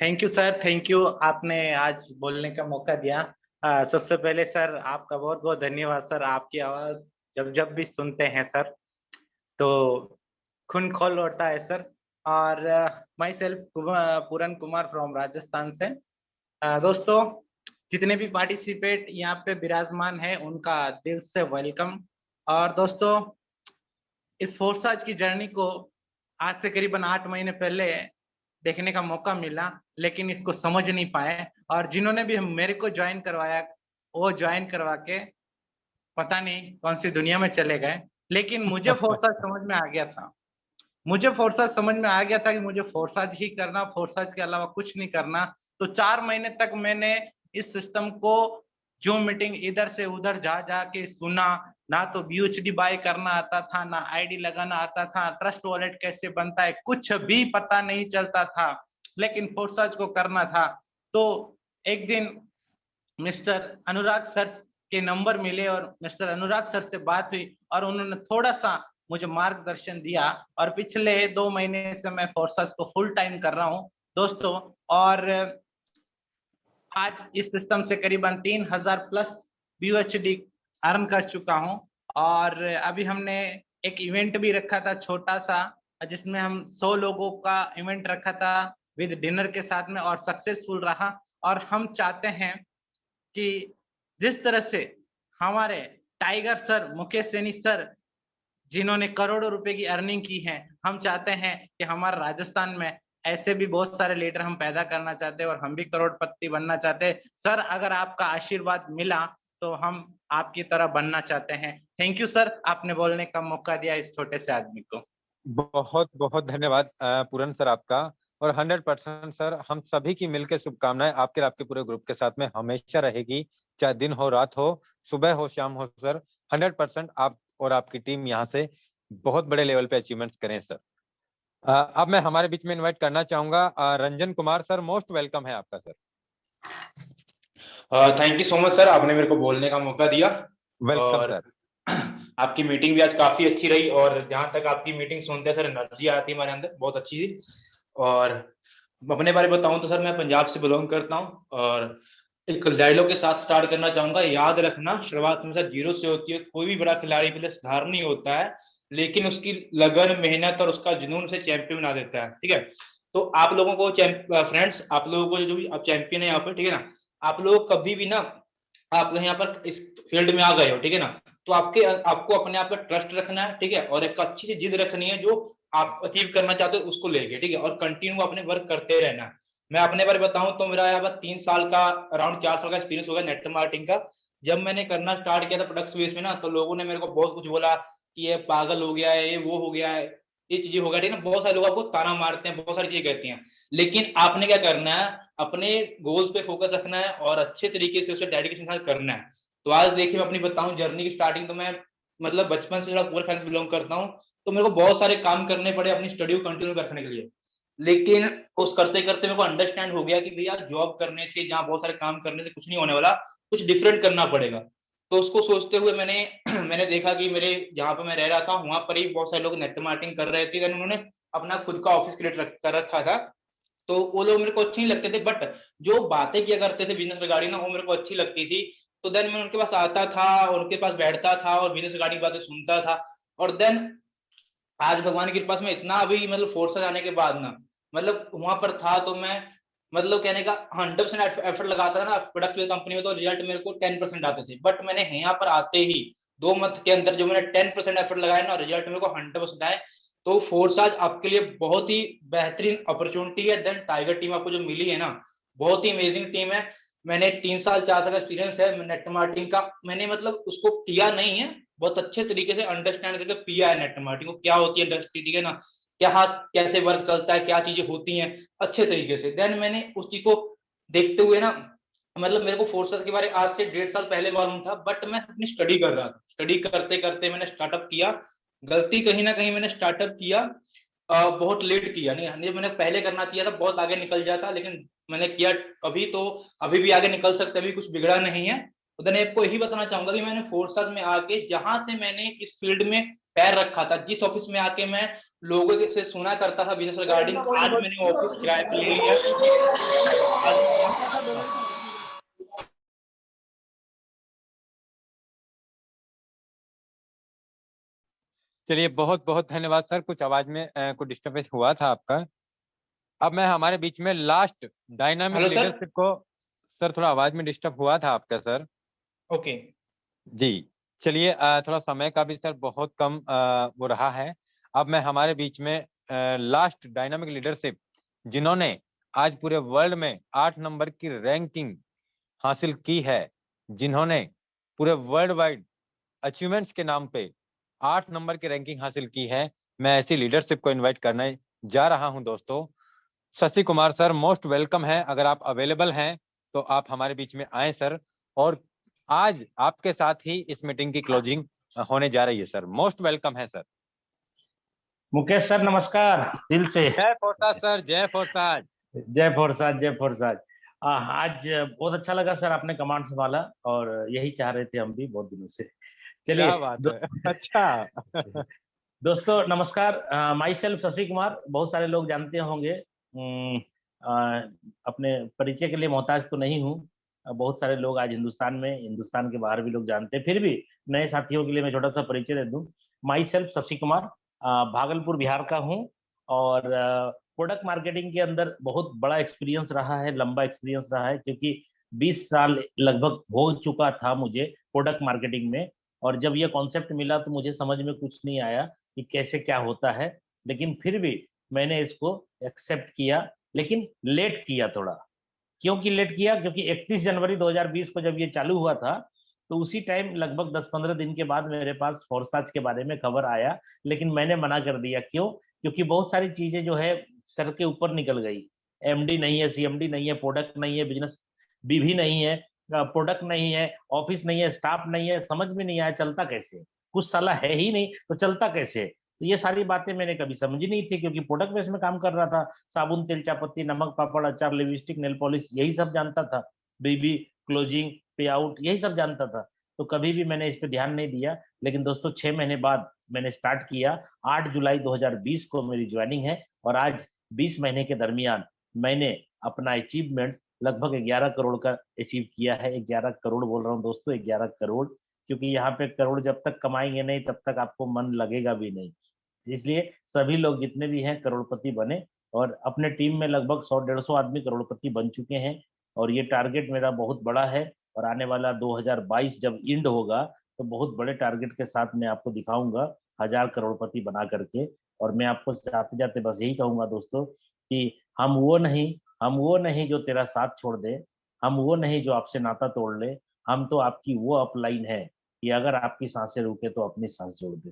Thank you sir, thank you, आपने आज बोलने का मौका दिया। सबसे पहले सर आपका बहुत बहुत धन्यवाद सर। आपकी आवाज जब भी सुनते हैं सर तो खून खोल उठता है सर। और myself Puran Kumar from Rajasthan से। दोस्तों जितने भी पार्टिसिपेट यहाँ पे विराजमान है उनका दिल से वेलकम। और दोस्तों इस फोर्साज की जर्नी को आज से करीबन 8 महीने पहले देखने का मौका मिला, लेकिन इसको समझ नहीं पाए। और जिन्होंने भी मेरे को ज्वाइन करवाया वो ज्वाइन करवा के पता नहीं कौन सी दुनिया में चले गए। लेकिन मुझे फोर्साज समझ में आ गया था, मुझे फोर्साज समझ में आ गया था कि मुझे फोर्साज ही करना, फोर्साज के अलावा कुछ नहीं करना। तो 4 महीने तक मैंने इस सिस्टम को जूम मीटिंग इधर से उधर जा जा के सुना, ना तो BUSD बाय करना आता था, ना आईडी लगाना आता था, ट्रस्ट वॉलेट कैसे बनता है कुछ भी पता नहीं चलता था, लेकिन फोर्साज को करना था। तो एक दिन मिस्टर अनुराग सर के नंबर मिले और मिस्टर अनुराग सर से बात हुई और उन्होंने थोड़ा सा मुझे मार्गदर्शन दिया और पिछले 2 महीने से मैं फोर्साज को फुल टाइम कर रहा हूँ दोस्तों। और आज इस सिस्टम से करीबन 3000 प्लस BUSD अर्न कर चुका हूं। और अभी हमने एक इवेंट भी रखा था छोटा सा, जिसमें हम 100 लोगों का इवेंट रखा था विद डिनर के साथ में, और सक्सेसफुल रहा। और हम चाहते हैं कि जिस तरह से हमारे tiger sir, Mukesh Saini sir, जिन्होंने करोड़ों रुपए की अर्निंग की है, हम चाहते हैं कि हमारे राजस्थान में ऐसे भी बहुत सारे लीडर हम पैदा करना चाहते हैं और हम भी करोड़पति बनना चाहते हैं। सर, अगर आपका आशीर्वाद मिला तो हम आपकी तरह बनना चाहते हैं। थैंक यू सर, आपने बोलने का मौका दिया इस छोटे से आदमी को। बहुत बहुत धन्यवाद पूरन सर आपका। और 100% सर, हम सभी की मिलकर शुभकामनाएं आपके और आपके पूरे ग्रुप के साथ में हमेशा रहेगी, चाहे दिन हो, रात हो, सुबह हो, शाम हो सर। 100% आप और आपकी टीम यहाँ से बहुत बड़े लेवल पे अचीवमेंट्स करें सर। अब मैं हमारे बीच में इनवाइट करना चाहूंगा Ranjan Kumar sir. Most welcome है आपका sir. Thank you so much sir, आपने मेरे को बोलने का मौका दिया। Welcome sir. आपकी मीटिंग भी आज काफी अच्छी रही और जहां तक आपकी मीटिंग सुनते हैं सर, एनर्जी आती है हमारे अंदर, बहुत अच्छी थी। और अपने बारे में बताऊं तो सर, मैं पंजाब से बिलोंग करता हूं और एक डायलॉग के साथ स्टार्ट करना चाहूंगा। याद रखना, शुरुआत में सर 0 से होती है। कोई भी बड़ा खिलाड़ी पहले सुधार नहीं होता है, लेकिन उसकी लगन, मेहनत और उसका जुनून से चैंपियन बना देता है। ठीक है, तो आप लोगों को फ्रेंड्स, आप लोगों को जो भी आप चैंपियन है यहाँ पर, ठीक है ना, आप लोग कभी भी ना, आप यहाँ पर इस फील्ड में आ गए हो, ठीक है ना, तो आपको अपने आप पर ट्रस्ट रखना है, ठीक है, और एक अच्छी सी जिद रखनी है जो आप अचीव करना चाहते हो उसको लेके, ठीक है, और कंटिन्यू अपने वर्क करते रहना है। मैं अपने बारे में बताऊं तो मेरा यहाँ पर 3 साल का, अराउंड 4 साल का एक्सपीरियंस होगा नेट मार्केटिंग का। जब मैंने करना स्टार्ट किया था प्रोडक्ट्स बेस में ना, तो लोगों ने मेरे को बहुत कुछ बोला कि ये पागल हो गया है, ये वो हो गया है, ये चीजें हो गया, ठीक है ना, बहुत सारे लोग आपको ताना मारते हैं, बहुत सारी चीजें कहती हैं। लेकिन आपने क्या करना है, अपने गोल्स पे फोकस रखना है और अच्छे तरीके से उसे डेडिकेशन के साथ करना है। तो आज देखिए, मैं अपनी बताऊं जर्नी की स्टार्टिंग, तो मैं मतलब बचपन से थोड़ा पुअर फैमिली से बिलोंग करता हूँ, तो मेरे को बहुत सारे काम करने पड़े अपनी स्टडी को कंटिन्यू रखने के लिए। लेकिन उस करते करते मेरे को अंडरस्टैंड हो गया कि भैया जॉब करने से, जहाँ बहुत सारे काम करने से कुछ नहीं होने वाला, कुछ डिफरेंट करना पड़ेगा। तो उसको सोचते हुए मैंने देखा कि मेरे जहाँ पे मैं रह रहा था वहां पर ही बहुत सारे लोग नेट मार्केटिंग कर रहे थे। देन उन्होंने अपना खुद का ऑफिस क्रिएट कर रखा था, तो वो लोग मेरे को अच्छे नहीं लगते थे, बट जो बातें किया करते थे बिजनेस रिगार्डिंग ना, वो मेरे को अच्छी लगती थी। तो देन मैं उनके पास आता था, उनके पास बैठता था और बिजनेस रिगार्डिंग बातें सुनता था। और देन आज भगवान की कृपा से मैं इतना अभी मतलब फोर्स जाने के बाद ना, मतलब वहां पर था, तो मैं मतलब कहने का 100% एफर्ट लगाता था ना प्रोडक्ट कंपनी में, तो रिजल्ट मेरे को 10% आते थे। बट मैंने यहाँ पर आते ही 2 मंथ के अंदर जो मैंने 10% एफर्ट लगाया ना, रिजल्ट मेरे को 100% आए। तो फोर्साज आपके लिए बहुत ही बेहतरीन अपॉर्चुनिटी है। देन टाइगर टीम आपको जो मिली है ना, बहुत ही अमेजिंग टीम है। मैंने 3 साल 4 साल का एक्सपीरियंस है नेट मार्केटिंग का। मैंने मतलब उसको किया नहीं है, बहुत अच्छे तरीके से अंडरस्टैंड करके पिया है नेट मार्केटिंग को, क्या होती है इंडस्ट्री, ठीक है ना, क्या कैसे वर्क चलता है, क्या चीजें होती हैं अच्छे तरीके से। देन मैंने उस चीज को देखते हुए ना, मतलब मेरे को फोर्सेस के बारे आज से 1.5 साल पहले मालूम था, बट मैं अपनी स्टडी कर रहा था। स्टडी करते करते मैंने स्टार्टअप किया। गलती कहीं ना कहीं मैंने स्टार्टअप किया, बहुत लेट किया, नहीं मैंने पहले करना चाहिए था, बहुत आगे निकल जाता, लेकिन मैंने किया अभी, तो अभी भी आगे निकल सकते, अभी कुछ बिगड़ा नहीं है। तो मैं आपको यही बताना चाहूंगा कि मैंने फोर्सेस में आके, जहां से मैंने इस फील्ड में पैर रखा था, जिस ऑफिस में आके मैं लोगों से सुना करता था बिजनेस रिगार्डिंग, आज मैंने ऑफिस किराए पे ले लिया। चलिए, बहुत बहुत धन्यवाद सर। कुछ आवाज में कुछ डिस्टर्बेंस हुआ था आपका। अब मैं हमारे बीच में लास्ट डायनामिक लीडरशिप को, सर थोड़ा आवाज में डिस्टर्ब हुआ था आपका सर। ओके जी, चलिए, थोड़ा समय का भी सर बहुत कम वो रहा है। अब मैं हमारे बीच में लास्ट डायनामिक लीडरशिप, जिन्होंने आज पूरे वर्ल्ड में 8 नंबर की रैंकिंग हासिल की है, जिन्होंने पूरे वर्ल्ड वाइड अचीवमेंट्स के नाम पे 8 नंबर की रैंकिंग हासिल की है, मैं ऐसी लीडरशिप को इनवाइट करने जा रहा हूं दोस्तों। Shashi Kumar sir most welcome है। अगर आप अवेलेबल हैं तो आप हमारे बीच में आए सर, और आज आपके साथ ही इस मीटिंग की क्लोजिंग होने जा रही है सर। मोस्ट वेलकम है सर। मुकेश सर नमस्कार दिल से। जय फोरसाज सर, जय फोरसाज। जय फोरसाज, जय फोरसाज। आज बहुत अच्छा लगा सर, आपने कमांड संभाला और यही चाह रहे थे हम भी बहुत दिनों से। चलिए क्या बात है। अच्छा। दोस्तों नमस्कार। माई सेल्फ शशि कुमार, बहुत सारे लोग जानते होंगे। अपने परिचय के लिए मोहताज तो नहीं हूँ। बहुत सारे लोग आज हिंदुस्तान में, हिंदुस्तान के बाहर भी लोग जानते हैं, फिर भी नए साथियों के लिए मैं छोटा सा परिचय दे दूं। माई सेल्फ शशि कुमार, भागलपुर बिहार का हूँ और प्रोडक्ट मार्केटिंग के अंदर बहुत बड़ा एक्सपीरियंस रहा है, लंबा एक्सपीरियंस रहा है, क्योंकि 20 साल लगभग हो चुका था मुझे प्रोडक्ट मार्केटिंग में। और जब ये कॉन्सेप्ट मिला तो मुझे समझ में कुछ नहीं आया कि कैसे क्या होता है, लेकिन फिर भी मैंने इसको एक्सेप्ट किया, लेकिन लेट किया थोड़ा। क्योंकि लेट किया? क्योंकि 31 जनवरी 2020 को जब ये चालू हुआ था तो उसी टाइम लगभग 10-15 दिन के बाद मेरे पास फोरसाज के बारे में खबर आया, लेकिन मैंने मना कर दिया। क्यों? क्योंकि बहुत सारी चीजें जो है सर के ऊपर निकल गई। एमडी नहीं है, सीएमडी नहीं है, प्रोडक्ट नहीं है, बिजनेस बीवी नहीं है, प्रोडक्ट नहीं है, ऑफिस नहीं है, स्टाफ नहीं है, समझ में नहीं आया चलता कैसे। कुछ साला है ही नहीं तो चलता कैसे? तो ये सारी बातें मैंने कभी समझी नहीं थी, क्योंकि प्रोडक्ट बेस में काम कर रहा था। साबुन, तेल, चायपत्ती, नमक, पापड़, अचार, लिपस्टिक, नेल पॉलिश, यही सब जानता था। बीबी, क्लोजिंग, पे आउट, यही सब जानता था। तो कभी भी मैंने इस पे ध्यान नहीं दिया। लेकिन दोस्तों 6 महीने बाद मैंने स्टार्ट किया। 8 जुलाई 2020 को मेरी ज्वाइनिंग है और आज 20 महीने के दरमियान मैंने अपना अचीवमेंट लगभग 11 करोड़ का अचीव किया है। 11 करोड़ बोल रहा हूँ दोस्तों, 11 करोड़, क्योंकि यहाँ पे करोड़ जब तक कमाएंगे नहीं तब तक आपको मन लगेगा भी नहीं। इसलिए सभी लोग जितने भी हैं करोड़पति बने और अपने टीम में लगभग 100-150 आदमी करोड़पति बन चुके हैं। और ये टारगेट मेरा बहुत बड़ा है और आने वाला 2022 जब इंड होगा तो बहुत बड़े टारगेट के साथ मैं आपको दिखाऊंगा 1000 करोड़पति बना करके। और मैं आपको जाते जाते बस यही कहूंगा दोस्तों कि हम वो नहीं जो तेरा साथ छोड़ दे, हम वो नहीं जो आपसे नाता तोड़ ले, हम तो आपकी वो अपलाइन है कि अगर आपकी सांसें रुके तो अपनी सांस जोड़ दे।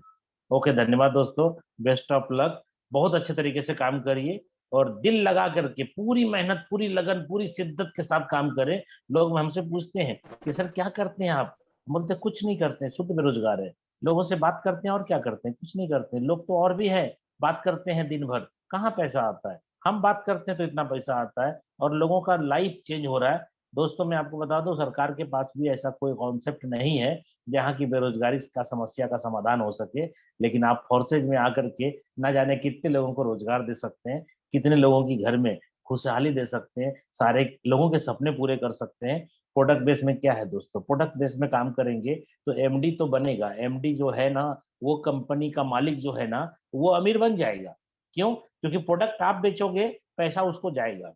ओके, धन्यवाद दोस्तों, बेस्ट ऑफ लक। बहुत अच्छे तरीके से काम करिए और दिल लगा करके पूरी मेहनत, पूरी लगन, पूरी शिद्दत के साथ काम करें। लोग हमसे पूछते हैं कि सर क्या करते हैं आप? बोलते कुछ नहीं करते हैं, शुद्ध बेरोजगार है। लोगों से बात करते हैं और क्या करते हैं? कुछ नहीं करते हैं। लोग तो और भी है, बात करते हैं दिन भर, कहाँ पैसा आता है? हम बात करते हैं तो इतना पैसा आता है और लोगों का लाइफ चेंज हो रहा है। दोस्तों मैं आपको बता दूं, सरकार के पास भी ऐसा कोई कॉन्सेप्ट नहीं है जहाँ की बेरोजगारी का समस्या का समाधान हो सके। लेकिन आप फोर्सेज में आकर के ना जाने कितने लोगों को रोजगार दे सकते हैं, कितने लोगों की घर में खुशहाली दे सकते हैं, सारे लोगों के सपने पूरे कर सकते हैं। प्रोडक्ट बेस में क्या है दोस्तों, प्रोडक्ट बेस में काम करेंगे तो एमडी तो बनेगा। एमडी जो है ना, वो कंपनी का मालिक जो है ना, वो अमीर बन जाएगा। क्यों? क्योंकि प्रोडक्ट आप बेचोगे, पैसा उसको जाएगा।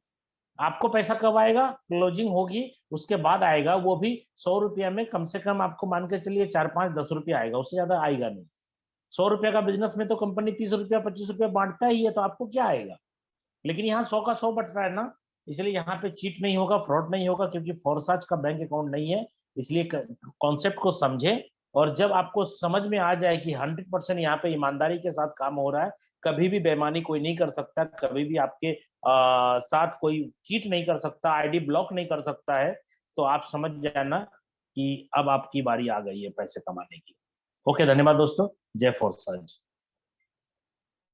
आपको पैसा कब आएगा? क्लोजिंग होगी उसके बाद आएगा, वो भी 100 रुपया में कम से कम आपको मान के चलिए 4-5-10 रुपया आएगा, उससे ज्यादा आएगा नहीं। 100 रुपया का बिजनेस में तो कंपनी 30 रुपया 25 रुपया बांटता ही है, तो आपको क्या आएगा? लेकिन यहाँ 100 का 100 बट रहा है ना, इसलिए यहाँ पे चीट नहीं होगा, फ्रॉड नहीं होगा, क्योंकि फोरसाज का बैंक अकाउंट नहीं है। इसलिए कॉन्सेप्ट को समझे और जब आपको समझ में आ जाए कि 100% यहाँ पे ईमानदारी के साथ काम हो रहा है, कभी भी बेईमानी कोई नहीं कर सकता, कभी भी आपके साथ कोई चीट नहीं कर सकता, आईडी ब्लॉक नहीं कर सकता है, तो आप समझ जाना कि अब आपकी बारी आ गई है पैसे कमाने की। ओके, धन्यवाद दोस्तों, जय फोरसाज।